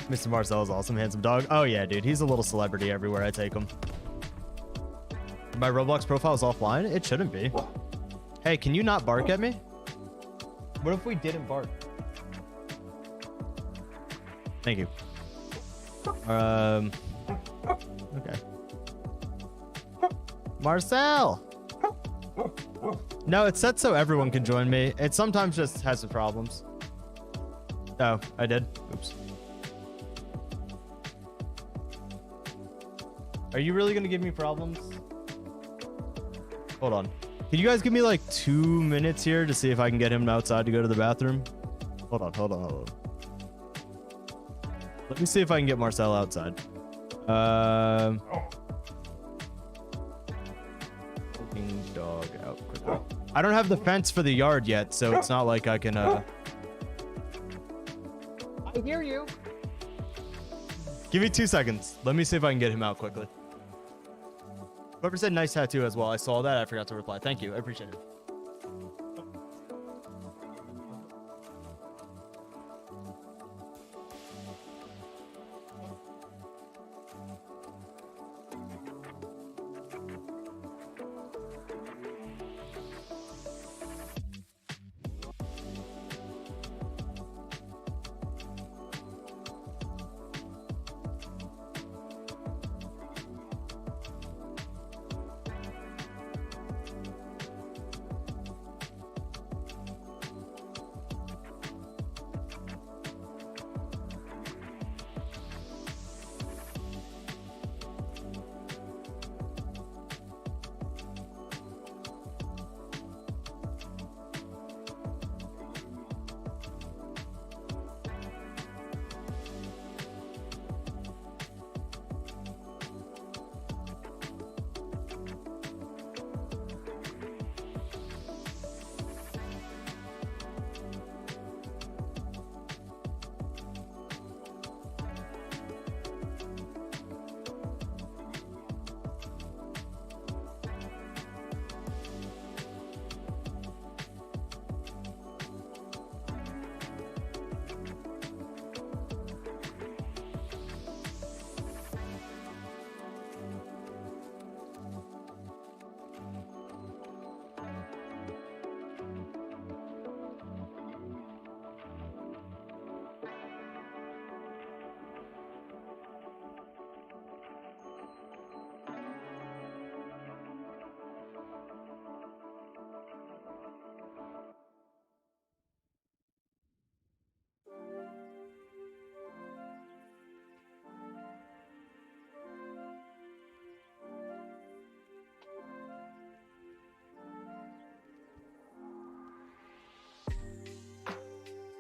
Mr. Marcel is awesome, handsome dog. Oh yeah, dude, he's a little celebrity everywhere I take him. My Roblox profile is offline. It shouldn't be. Hey, can you not bark at me? What if we didn't bark? Thank you. Okay. Marcel! No, it's set so everyone can join me. It sometimes just has some problems. Oh, I did. Oops. Are you really gonna give me problems? Hold on. Can you guys give me like 2 minutes here to see if I can get him outside to go to the bathroom? Hold on. Let me see if I can get Marcel outside. Taking dog out quickly. I don't have the fence for the yard yet, so it's not like I can I hear you. Give me 2 seconds. Let me see if I can get him out quickly. Whoever said nice tattoo as well. I saw that. I forgot to reply. Thank you. I appreciate it.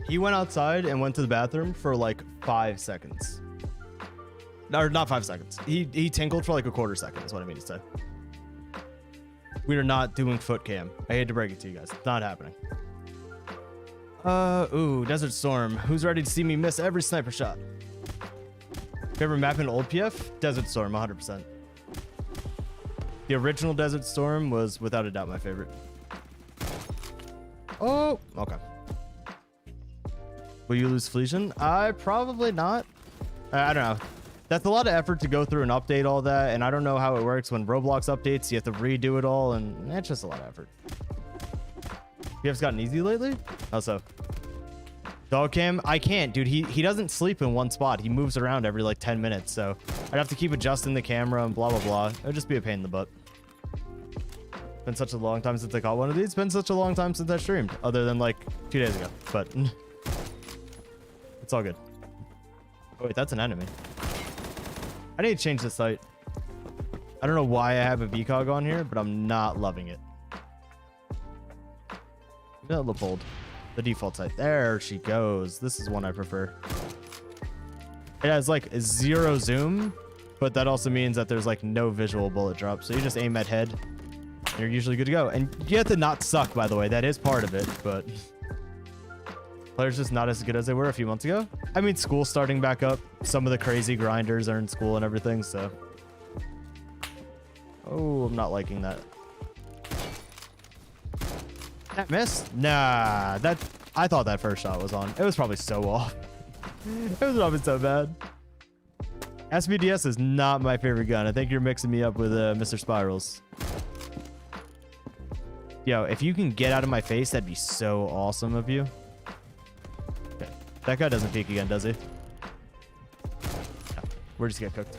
He went outside and went to the bathroom for like 5 seconds. No, not 5 seconds. He tinkled for like a quarter second is what I mean to say. We are not doing foot cam. I hate to break it to you guys. It's not happening. Ooh, Desert Storm. Who's ready to see me miss every sniper shot? Favorite map in old PF? Desert Storm, 100%. The original Desert Storm was without a doubt my favorite. Oh, okay. Will you lose Fleetion? Probably not. I don't know. That's a lot of effort to go through and update all that, and I don't know how it works when Roblox updates. You have to redo it all, and it's just a lot of effort. PF's gotten easy lately? How so? Dog cam? I can't, dude. He doesn't sleep in one spot. He moves around every like 10 minutes, so I'd have to keep adjusting the camera and blah, blah, blah. It would just be a pain in the butt. Been such a long time since I caught one of these. It's been such a long time since I streamed, other than like 2 days ago, but it's all good. Oh, wait, that's an enemy. I need to change the sight. I don't know why I have a VCOG on here, but I'm not loving it. That Leopold. The default sight. There she goes. This is one I prefer. It has like 0 zoom, but that also means that there's like no visual bullet drop. So you just aim at head, and you're usually good to go. And you have to not suck, by the way. That is part of it, but players just not as good as they were a few months ago. I mean, school's starting back up. Some of the crazy grinders are in school and everything, so. Oh, I'm not liking that. That missed? Nah, I thought that first shot was on. It was probably so off. It was probably so bad. SVDS is not my favorite gun. I think you're mixing me up with Mr. Spirals. Yo, if you can get out of my face, that'd be so awesome of you. Okay. That guy doesn't peek again, does he? No. We're just get cooked.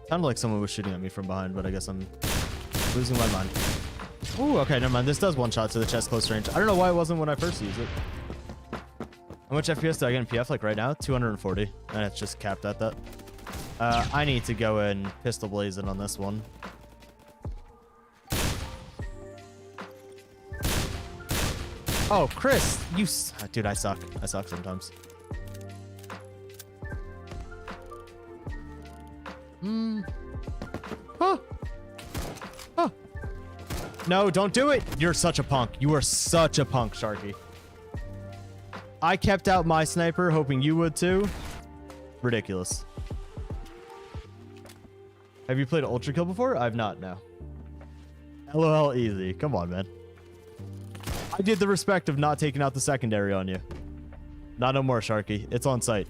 Sounded like someone was shooting at me from behind, but I guess I'm losing my mind. Ooh, okay, never mind. This does one shot to the chest close range. I don't know why it wasn't when I first used it. How much FPS do I get in PF like right now? 240, and it's just capped at that. I need to go and pistol blaze it on this one. Oh, Chris, you... Dude, I suck. I suck sometimes. Oh. Oh. No, don't do it. You're such a punk. You are such a punk, Sharky. I kept out my sniper, hoping you would too. Ridiculous. Have you played Ultra Kill before? I've not, no. LOL easy. Come on, man. I did the respect of not taking out the secondary on you. Not no more, Sharky. It's on site.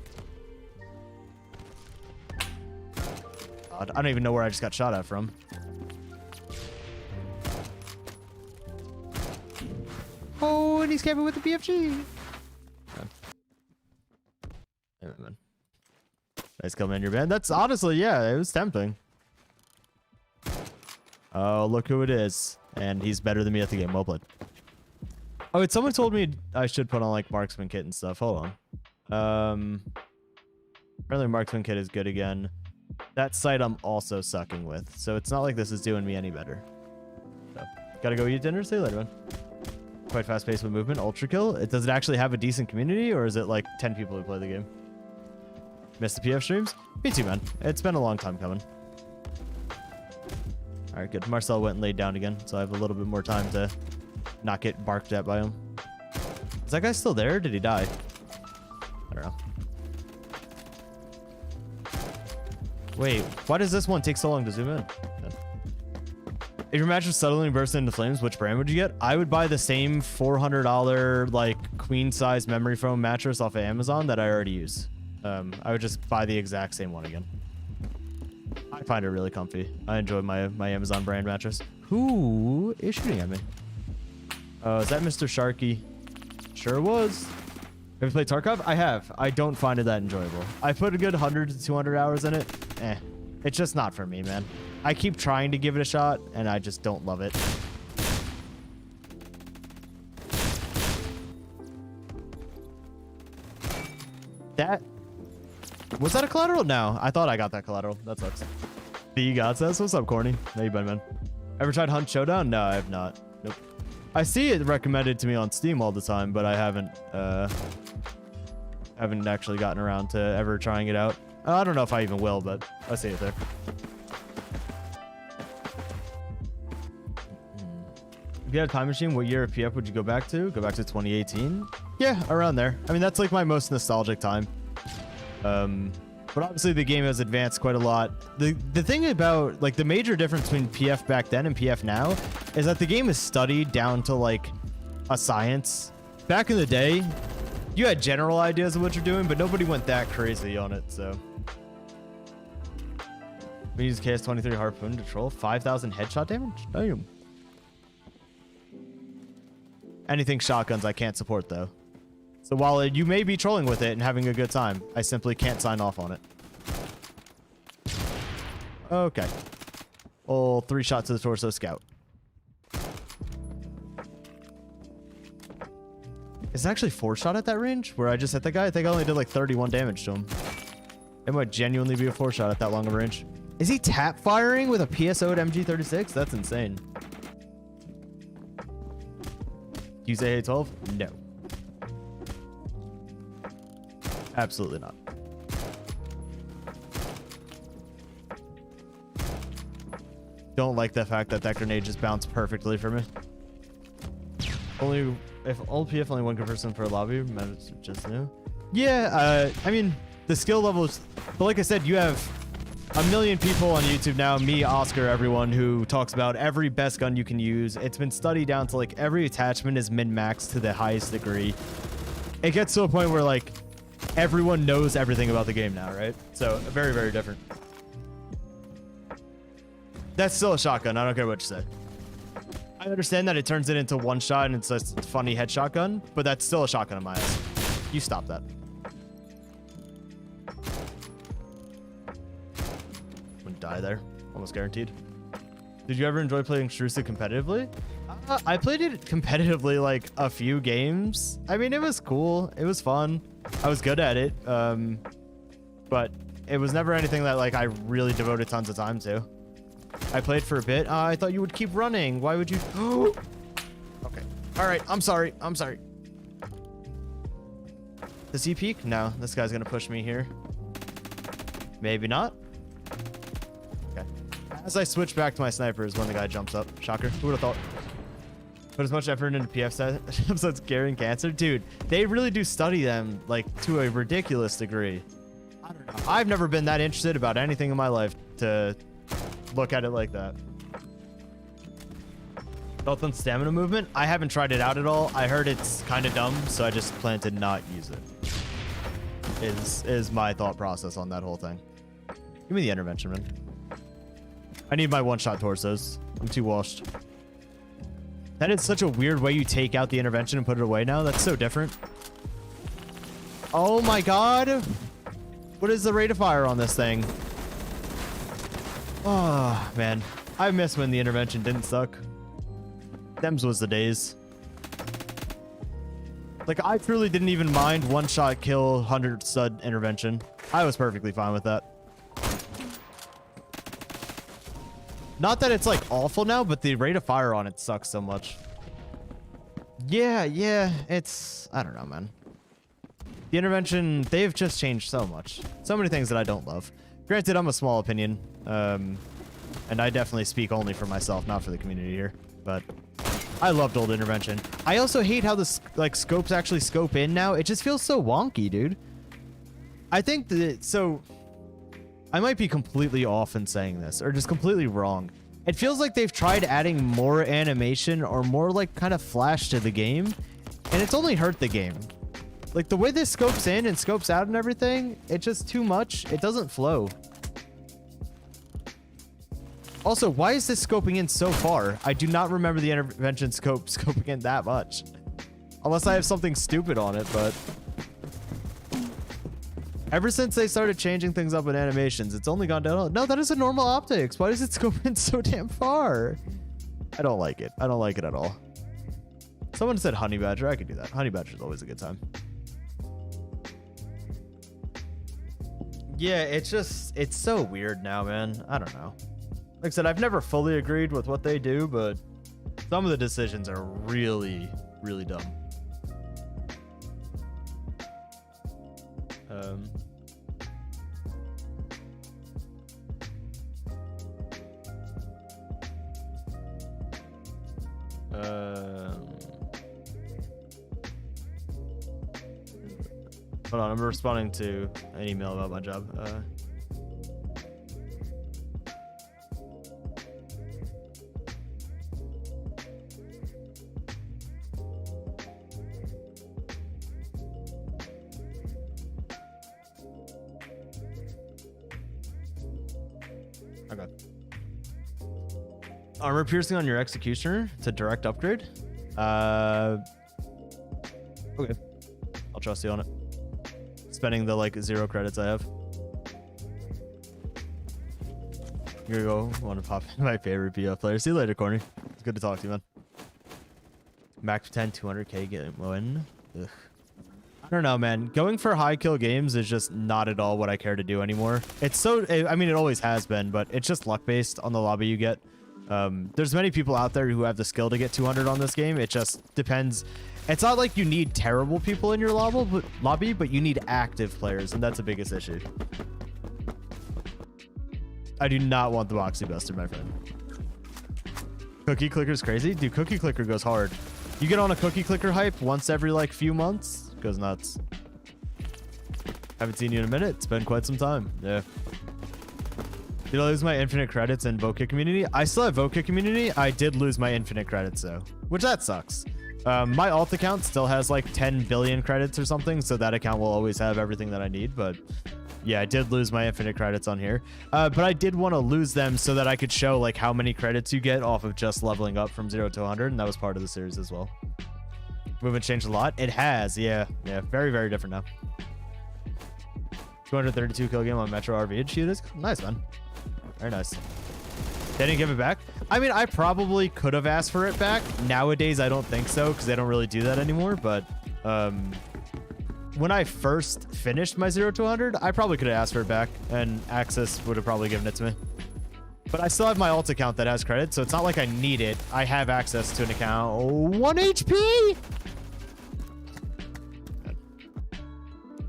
I don't even know where I just got shot at from. Oh, and he's camping with the BFG. Yeah, man. Nice kill, man. Your band. That's honestly, yeah, it was tempting. Oh, look who it is. And he's better than me at the game. Well played. Oh, wait, someone told me I should put on like marksman kit and stuff. Hold on. Apparently marksman kit is good again. That sight I'm also sucking with, so it's not like this is doing me any better. So, gotta go eat dinner. See you later, man. Quite fast paced with movement. Ultra kill. Does it actually have a decent community, or is it like 10 people who play the game? Missed the PF streams? Me too, man. It's been a long time coming. All right, good. Marcel went and laid down again, so I have a little bit more time to not get barked at by him. Is that guy still there? Or did he die? I don't know. Wait, why does this one take so long to zoom in? If your mattress suddenly burst into flames, which brand would you get? I would buy the same $400 like queen size memory foam mattress off of Amazon that I already use. I would just buy the exact same one again. I find it really comfy. I enjoy my Amazon brand mattress. Who is shooting at me? Is that Mr. Sharky? Sure was. Have you played Tarkov? I have. I don't find it that enjoyable. I put a good 100 to 200 hours in it. It's just not for me, man. I keep trying to give it a shot, and I just don't love it. That... Was that a collateral? No, I thought I got that collateral. That sucks. The Godstatus? What's up, corny? How you been, man? Ever tried Hunt Showdown? No, I have not. Nope. I see it recommended to me on Steam all the time, but I haven't actually gotten around to ever trying it out. I don't know if I even will, but I see it there. If you had a time machine, what year of PF would you go back to? Go back to 2018? Yeah, around there. I mean, that's like my most nostalgic time. But obviously the game has advanced quite a lot. The thing about, like, the major difference between PF back then and PF now is that the game is studied down to, like, a science. Back in the day, you had general ideas of what you're doing, but nobody went that crazy on it, so. We use KS-23 Harpoon to troll. 5,000 headshot damage? Damn. Anything shotguns I can't support, though. So while you may be trolling with it and having a good time, I simply can't sign off on it. Okay. Oh, 3 shots to the torso scout. Is it actually 4 shot at that range? Where I just hit the guy? I think I only did like 31 damage to him. It might genuinely be a 4 shot at that long of range. Is he tap firing with a PSO'd MG36? That's insane. Do you say A12? No. Absolutely not. Don't like the fact that that grenade just bounced perfectly for me. Only if old PF only one good person per lobby, just new. Yeah, I mean the skill levels, but like I said, you have a million people on YouTube now, me, Oscar, everyone who talks about every best gun you can use. It's been studied down to like every attachment is min-maxed to the highest degree. It gets to a point where like everyone knows everything about the game now, right? So very, very different. That's still a shotgun. I don't care what you say. I understand that it turns it into one shot and it's a funny head shotgun, but that's still a shotgun in my eyes. You stop that. Wouldn't die there. Almost guaranteed. Did you ever enjoy playing Shrusa competitively? I played it competitively like a few games. I mean, it was cool. It was fun. I was good at it. But it was never anything that like I really devoted tons of time to. I played for a bit. I thought you would keep running. Why would you? Okay. All right. I'm sorry. I'm sorry. Does he peek? No. This guy's going to push me here. Maybe not. Okay. As I switch back to my sniper is when the guy jumps up. Shocker. Who would have thought? Put as much effort into PF episodes curing cancer? Dude, they really do study them like to a ridiculous degree. I don't know. I've never been that interested about anything in my life to look at it like that. Health and stamina movement? I haven't tried it out at all. I heard it's kind of dumb, so I just plan to not use it. Is my thought process on that whole thing. Give me the intervention, man. I need my one-shot torsos. I'm too washed. That is such a weird way you take out the intervention and put it away now. That's so different. Oh my god. What is the rate of fire on this thing? Oh, man. I miss when the intervention didn't suck. Thems was the days. Like, I truly didn't even mind one-shot kill, 100 stud intervention. I was perfectly fine with that. Not that it's, like, awful now, but the rate of fire on it sucks so much. Yeah, it's... I don't know, man. The intervention, they've just changed so much. So many things that I don't love. Granted, I'm a small opinion, and I definitely speak only for myself, not for the community here, but I loved old intervention. I also hate how the like scopes actually scope in now. It just feels so wonky, dude. I think that, so I might be completely off in saying this, or just completely wrong. It feels like they've tried adding more animation or more like kind of flash to the game, and it's only hurt the game. Like, the way this scopes in and scopes out and everything, it's just too much. It doesn't flow. Also, why is this scoping in so far? I do not remember the intervention scope scoping in that much. Unless I have something stupid on it, but... Ever since they started changing things up in animations, it's only gone down. No, that is a normal optics. Why does it scope in so damn far? I don't like it. I don't like it at all. Someone said honey badger. I could do that. Honey badger is always a good time. Yeah, it's so weird now, man. I don't know. Like I said, I've never fully agreed with what they do, but some of the decisions are really, really dumb. Hold on, I'm responding to an email about my job. Okay. Armor piercing on your executioner to direct upgrade. Okay. I'll trust you on it. Spending the like 0 credits I have. Here we go. I want to pop in my favorite BF player. See you later, Corny. It's good to talk to you, man. Max 10, 200k game win. Ugh. I don't know, man. Going for high kill games is just not at all what I care to do anymore. It's so, I mean, it always has been, but it's just luck based on the lobby you get. There's many people out there who have the skill to get 200 on this game. It just depends. It's not like you need terrible people in your lobby, but you need active players, and that's the biggest issue. I do not want the Moxie Buster, my friend. Cookie Clicker's crazy? Dude, Cookie Clicker goes hard. You get on a Cookie Clicker hype once every like few months. Goes nuts. Haven't seen you in a minute. It's been quite some time. Yeah. Did I lose my infinite credits in Voca community? I still have Voca community. I did lose my infinite credits though, which that sucks. My alt account still has like 10 billion credits or something, so that account will always have everything that I need. But yeah, I did lose my infinite credits on here. But I did want to lose them so that I could show like how many credits you get off of just leveling up from 0 to 100, and that was part of the series as well. Movement changed a lot. It has, yeah. Very, very different now. 232 kill game on Metro RV. Shooters. Nice, man. Very nice. They didn't give it back. I mean, I probably could have asked for it back. Nowadays, I don't think so because they don't really do that anymore. But when I first finished my 0 to 100, I probably could have asked for it back, and Access would have probably given it to me. But I still have my alt account that has credit, so it's not like I need it. I have access to an account. 1 HP.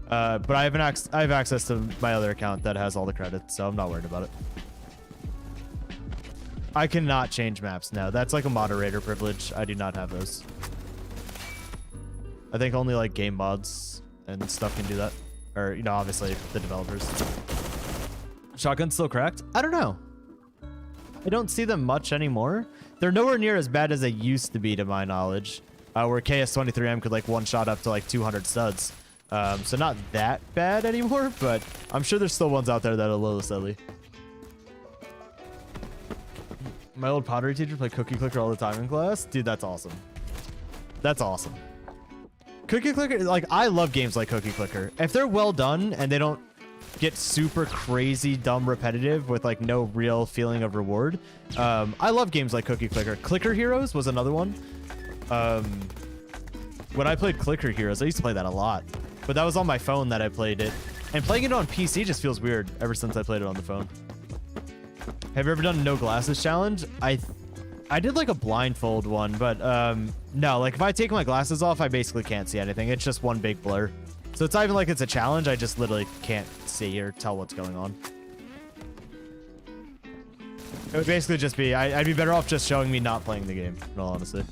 But I have access to my other account that has all the credits, so I'm not worried about it. I cannot change maps now. That's like a moderator privilege. I do not have those. I think only like game mods and stuff can do that. Or, you know, obviously the developers. Shotgun's still cracked? I don't know. I don't see them much anymore. They're nowhere near as bad as they used to be, to my knowledge. Where KS23M could like one shot up to like 200 studs. So not that bad anymore, but I'm sure there's still ones out there that are a little silly. My old pottery teacher played Cookie Clicker all the time in class. Dude, that's awesome. That's awesome. Cookie Clicker, like, I love games like Cookie Clicker. If they're well done and they don't get super crazy, dumb, repetitive with like no real feeling of reward, I love games like Cookie Clicker. Clicker Heroes was another one. When I played Clicker Heroes, I used to play that a lot. But that was on my phone that I played it. And playing it on PC just feels weird ever since I played it on the phone. Have you ever done a no glasses challenge? I did like a blindfold one, but no, like if I take my glasses off, I basically can't see anything. It's just one big blur. So it's not even like it's a challenge. I just literally can't see or tell what's going on. It would basically just be, I'd be better off just showing me not playing the game, in all honesty.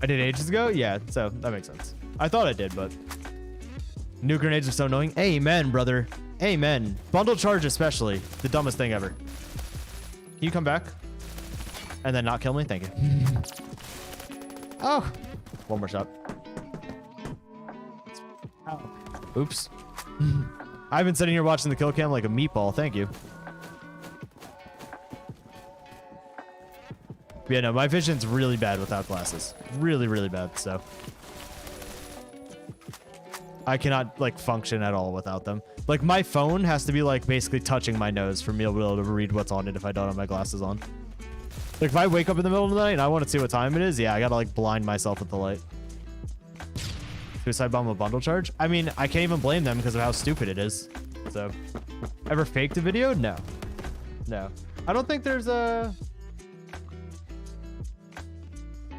I did ages ago? Yeah, so that makes sense. I thought I did, but... New grenades are so annoying. Amen, brother. Amen. Bundle charge especially. The dumbest thing ever. Can you come back? And then not kill me? Thank you. Oh! One more shot. Oops. I've been sitting here watching the kill cam like a meatball. Thank you. Yeah, no, my vision's really bad without glasses. Really, really bad, so... I cannot, like, function at all without them. Like, my phone has to be, like, basically touching my nose for me to be able to read what's on it if I don't have my glasses on. Like, if I wake up in the middle of the night and I want to see what time it is, yeah, I gotta, like, blind myself with the light. Suicide bomb a bundle charge? I mean, I can't even blame them because of how stupid it is. So, ever faked a video? No. No. I don't think there's a...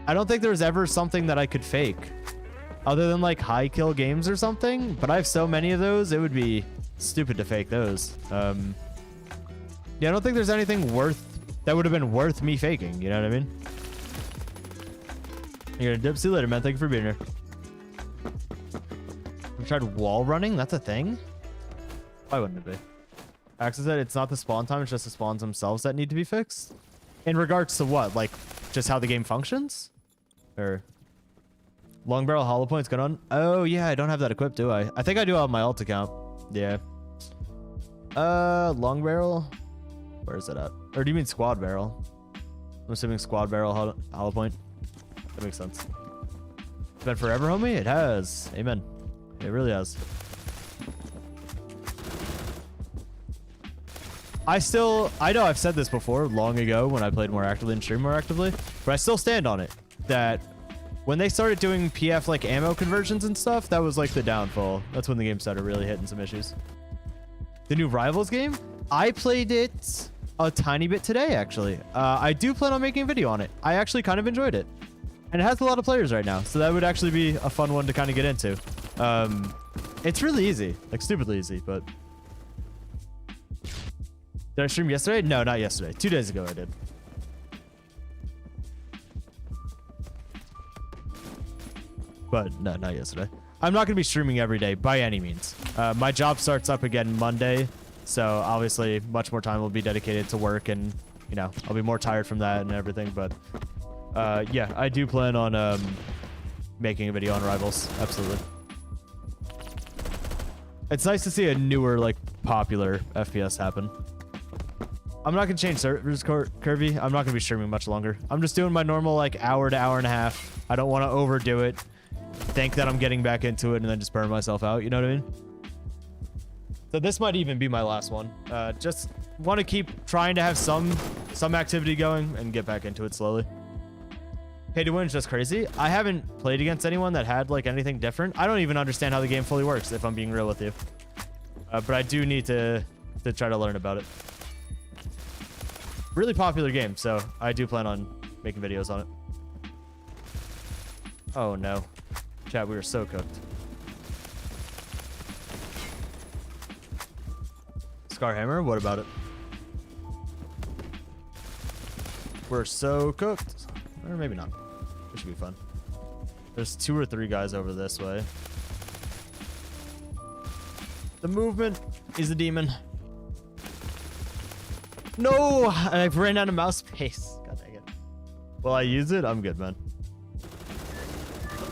I don't think there's ever something that I could fake. Other than like high kill games or something, but I have so many of those, it would be stupid to fake those. Yeah, I don't think there's anything that would have been worth me faking, you know what I mean? You're gonna dip. See you later, man. Thank you for being here. tried wall running? That's a thing? Why wouldn't it be? Axel said it's not the spawn time, it's just the spawns themselves that need to be fixed. In regards to what? Like, just how the game functions? Or... Long barrel hollow points going on? Oh, yeah, I don't have that equipped, do I? I think I do have my alt account. Yeah. Long barrel? Where is it at? Or do you mean squad barrel? I'm assuming squad barrel hollow point. That makes sense. It's been forever, homie? It has. Amen. It really has. I know I've said this before long ago when I played more actively and streamed more actively, but I still stand on it that when they started doing PF like ammo conversions and stuff, that was like the downfall. That's when the game started really hitting some issues. The new Rivals game, I played it a tiny bit today, actually. I do plan on making a video on it. I actually kind of enjoyed it. And it has a lot of players right now, so that would actually be a fun one to kind of get into. It's really easy, like stupidly easy, but... Did I stream yesterday? No, not yesterday. 2 days ago I did. But no, not yesterday. I'm not going to be streaming every day by any means. My job starts up again Monday, so obviously much more time will be dedicated to work, and you know, I'll be more tired from that and everything. But yeah, I do plan on making a video on Rivals. Absolutely. It's nice to see a newer, like, popular FPS happen. I'm not going to change servers, Curvy. I'm not going to be streaming much longer. I'm just doing my normal, like, hour to hour and a half. I don't want to overdo it. Think that I'm getting back into it and then just burn myself out. You know what I mean? So this might even be my last one. Just want to keep trying to have some activity going and get back into it slowly. Pay to win is just crazy. I haven't played against anyone that had, like, anything different. I don't even understand how the game fully works, if I'm being real with you. But I do need to try to learn about it. Really popular game, so I do plan on making videos on it. Oh no. Chat, we were so cooked. Scarhammer, what about it? We're so cooked. Or maybe not. It should be fun. There's 2 or 3 guys over this way. The movement is a demon. No! I ran out of mouse space. God dang it. Will I use it? I'm good, man.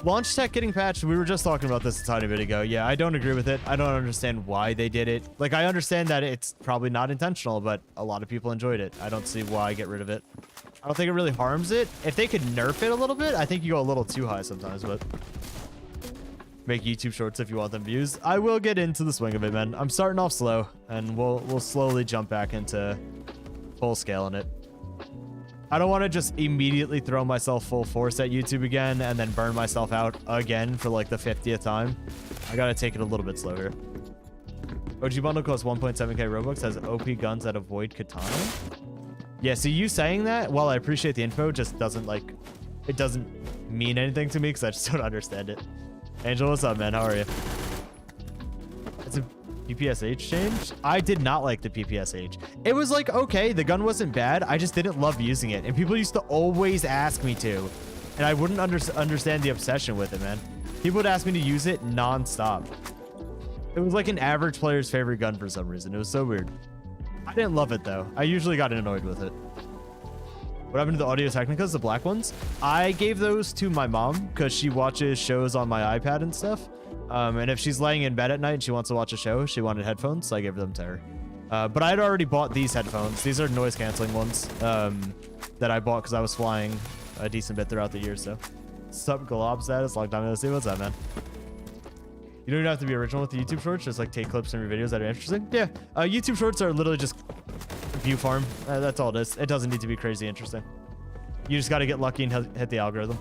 Launch tech getting patched. We were just talking about this a tiny bit ago. Yeah, I don't agree with it. I don't understand why they did it. Like, I understand that it's probably not intentional, but a lot of people enjoyed it. I don't see why get rid of it. I don't think it really harms it. If they could nerf it a little bit, I think you go a little too high sometimes, but... Make YouTube shorts if you want them views. I will get into the swing of it, man. I'm starting off slow, and we'll slowly jump back into full scale in it. I don't want to just immediately throw myself full force at YouTube again and then burn myself out again for like the 50th time. I gotta take it a little bit slow here. OG bundle costs 1.7k Robux, has OP guns that avoid katana. Yeah, so you saying that, while I appreciate the info, just doesn't like, it doesn't mean anything to me because I just don't understand it. Angel, what's up, man? How are you? It's a PPSH change? I did not like the PPSH. It was like, okay, the gun wasn't bad. I just didn't love using it. And people used to always ask me to. And I wouldn't understand the obsession with it, man. People would ask me to use it non-stop. It was like an average player's favorite gun for some reason. It was so weird. I didn't love it, though. I usually got annoyed with it. What happened to the Audio Technicas, the black ones? I gave those to my mom because she watches shows on my iPad and stuff. And if she's laying in bed at night and she wants to watch a show, she wanted headphones, so I gave them to her. But I had already bought these headphones. These are noise canceling ones that I bought because I was flying a decent bit throughout the year. So, sup, Godstatus? Long time no see. What's up, man? You don't even have to be original with the YouTube shorts. Just like take clips from your videos that are interesting. Yeah, YouTube shorts are literally just view farm. That's all it is. It doesn't need to be crazy interesting. You just got to get lucky and hit the algorithm.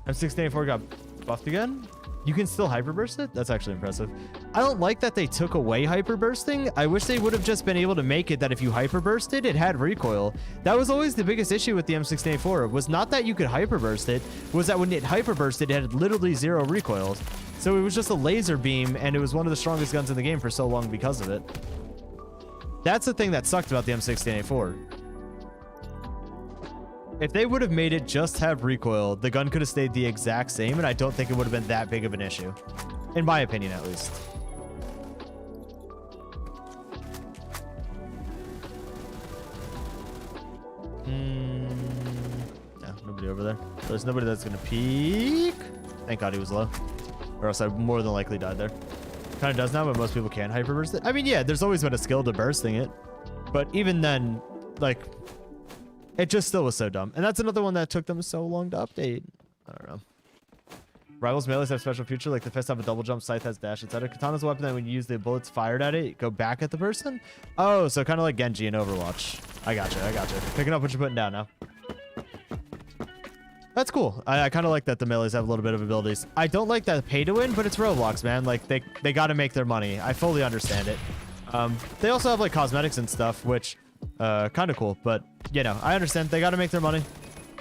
M684 got buffed again. You can still hyperburst it? That's actually impressive. I don't like that they took away hyperbursting. I wish they would have just been able to make it that if you hyperbursted, it had recoil. That was always the biggest issue with the M684. Was not that you could hyperburst it, was that when it hyperbursted, it had literally 0 recoil. So it was just a laser beam, and it was one of the strongest guns in the game for so long because of it. That's the thing that sucked about the M16A4. If they would have made it just have recoil, the gun could have stayed the exact same, and I don't think it would have been that big of an issue. in my opinion, at least. Yeah, nobody over there. There's nobody that's gonna peek. Thank God he was low, or else I more than likely died there. Kind of does now, but most people can hyper burst it. I mean, yeah, there's always been a skill to bursting it, but even then, like, it just still was so dumb. And that's another one that took them so long to update. I don't know. Rivals melees have special feature, like the fist have a double jump, scythe has dash, etc. Katana's a weapon that when you use the bullets fired at it, go back at the person. Oh, so kind of like Genji in Overwatch. I gotcha. Picking up what you're putting down now. That's cool. I kind of like that the melees have a little bit of abilities. I don't like that pay to win, but it's Roblox, man. Like they got to make their money. I fully understand it. They also have like cosmetics and stuff, which kind of cool. But you know, I understand they got to make their money.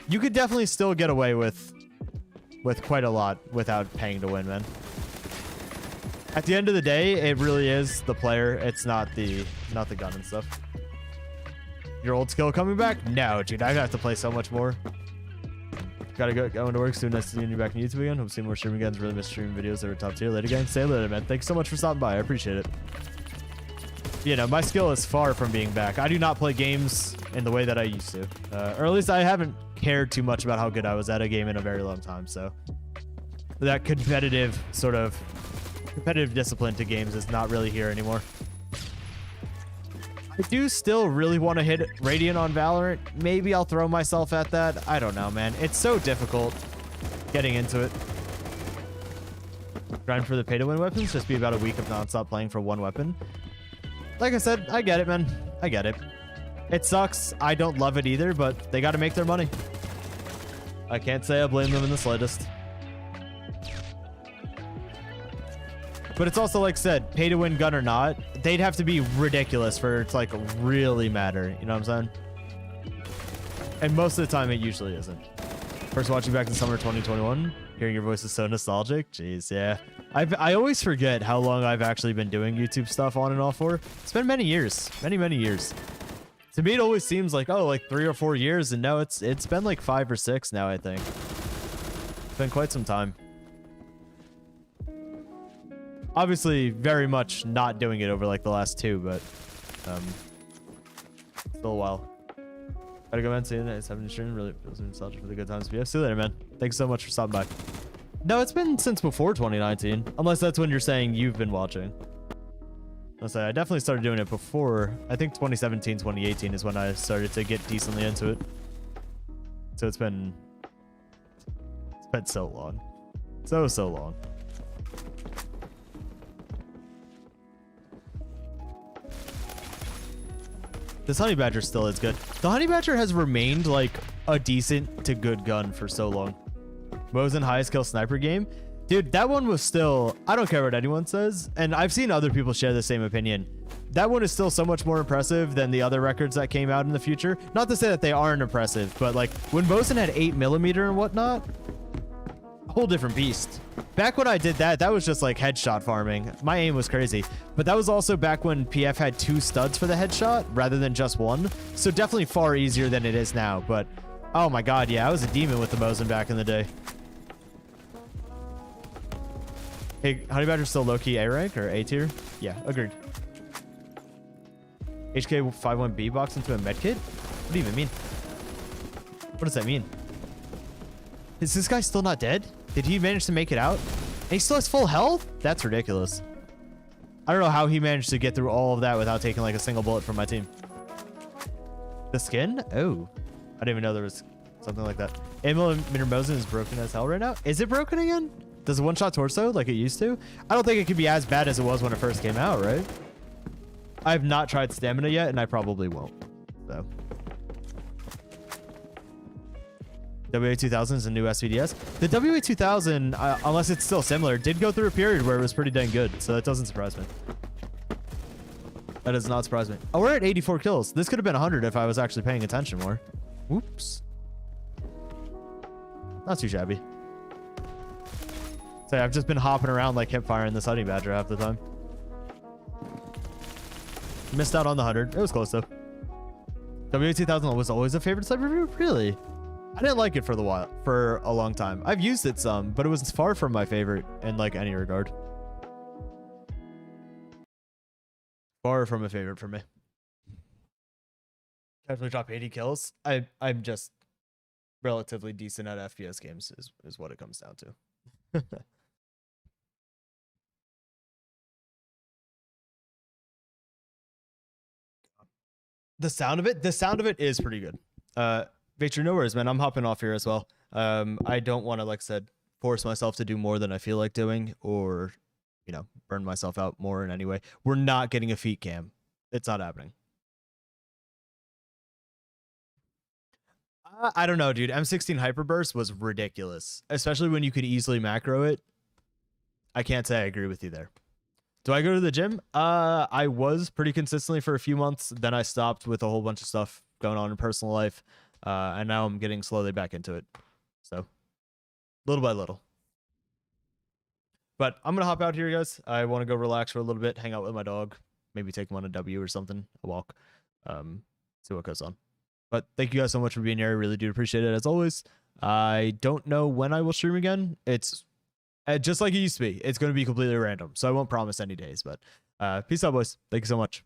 You could definitely still get away with quite a lot without paying to win, man. At the end of the day, it really is the player. It's not the gun and stuff. Your old skill coming back? No, dude. I have to play so much more. Gotta go going to work soon. Nice to see you back on YouTube again. Hope to see more streaming again. Really miss streaming videos that were top tier. Later, gang. Say later, man. Thanks so much for stopping by. I appreciate it. You know, my skill is far from being back. I do not play games in the way that I used to. Or at least I haven't cared too much about how good I was at a game in a very long time. So that competitive discipline to games is not really here anymore. I do still really want to hit Radiant on Valorant. Maybe I'll throw myself at that. I don't know, man. It's so difficult getting into it. Grind for the pay-to-win weapons. Just be about a week of non-stop playing for one weapon. Like I said, I get it, man. I get it. It sucks. I don't love it either, but they got to make their money. I can't say I blame them in the slightest. But it's also, like I said, pay to win gun or not, they'd have to be ridiculous for it to like really matter. You know what I'm saying? And most of the time, it usually isn't. First watching back in summer 2021, hearing your voice is so nostalgic. Jeez, yeah. I always forget how long I've actually been doing YouTube stuff on and off for. It's been many years, many years. To me, it always seems like, oh, like 3 or 4 years, and no, it's been like 5 or 6 now, I think. It's been quite some time. Obviously, very much not doing it over like the last 2, but still a while. Gotta go, man. See you next time in stream. Really feels nostalgic for the good times. Yeah, see you later, man. Thanks so much for stopping by. No, it's been since before 2019, unless that's when you're saying you've been watching. I'll say I definitely started doing it before. I think 2017, 2018 is when I started to get decently into it. So it's been so long, so long. This Honey Badger still is good. The Honey Badger has remained like a decent to good gun for so long. Mosin highest kill sniper game. Dude, that one was still, I don't care what anyone says, and I've seen other people share the same opinion. That one is still so much more impressive than the other records that came out in the future. Not to say that they aren't impressive, but like when Mosin had 8mm and whatnot, a whole different beast. Back when I did that, that was just like headshot farming. My aim was crazy, but that was also back when PF had 2 studs for the headshot rather than just 1. So definitely far easier than it is now. But oh my God, yeah, I was a demon with the Mosin back in the day. Hey, Honey Badger's still low-key A rank or A tier? Yeah, agreed. HK51B box into a medkit? What do you even mean? What does that mean? Is this guy still not dead? Did he manage to make it out? And he still has full health? That's ridiculous. I don't know how he managed to get through all of that without taking like a single bullet from my team. The skin? Oh, I didn't even know there was something like that. 8mm Mosin is broken as hell right now. Is it broken again? Does it one-shot torso like it used to? I don't think it could be as bad as it was when it first came out, right? I've not tried stamina yet, and I probably won't. So. WA2000 is a new SVDS. The WA2000, unless it's still similar, did go through a period where it was pretty dang good, so that doesn't surprise me. That does not surprise me. Oh, we're at 84 kills. This could have been 100 if I was actually paying attention more. Whoops. Not too shabby. So I've just been hopping around like hip firing this Honey Badger half the time. Missed out on the 100. It was close though. WA2000 was always a favorite sniper review? Really? I didn't like it for a long time. I've used it some, but it was far from my favorite in like any regard. Far from a favorite for me. Definitely drop 80 kills. I'm just relatively decent at FPS games is what it comes down to. The sound of it is pretty good. Victor, no worries, man. I'm hopping off here as well. I don't want to, like I said, force myself to do more than I feel like doing, or, you know, burn myself out more in any way. We're not getting a feet cam. It's not happening. I don't know, dude. M16 Hyperburst was ridiculous, especially when you could easily macro it. I can't say I agree with you there. Do I go to the gym? I was pretty consistently for a few months. Then I stopped with a whole bunch of stuff going on in personal life. And now I'm getting slowly back into it. So, little by little. But I'm going to hop out here, guys. I want to go relax for a little bit, hang out with my dog, maybe take him on a W or something, a walk, see what goes on. But thank you guys so much for being here. I really do appreciate it, as always. I don't know when I will stream again. It's just like it used to be. It's going to be completely random, so I won't promise any days. But peace out, boys. Thank you so much.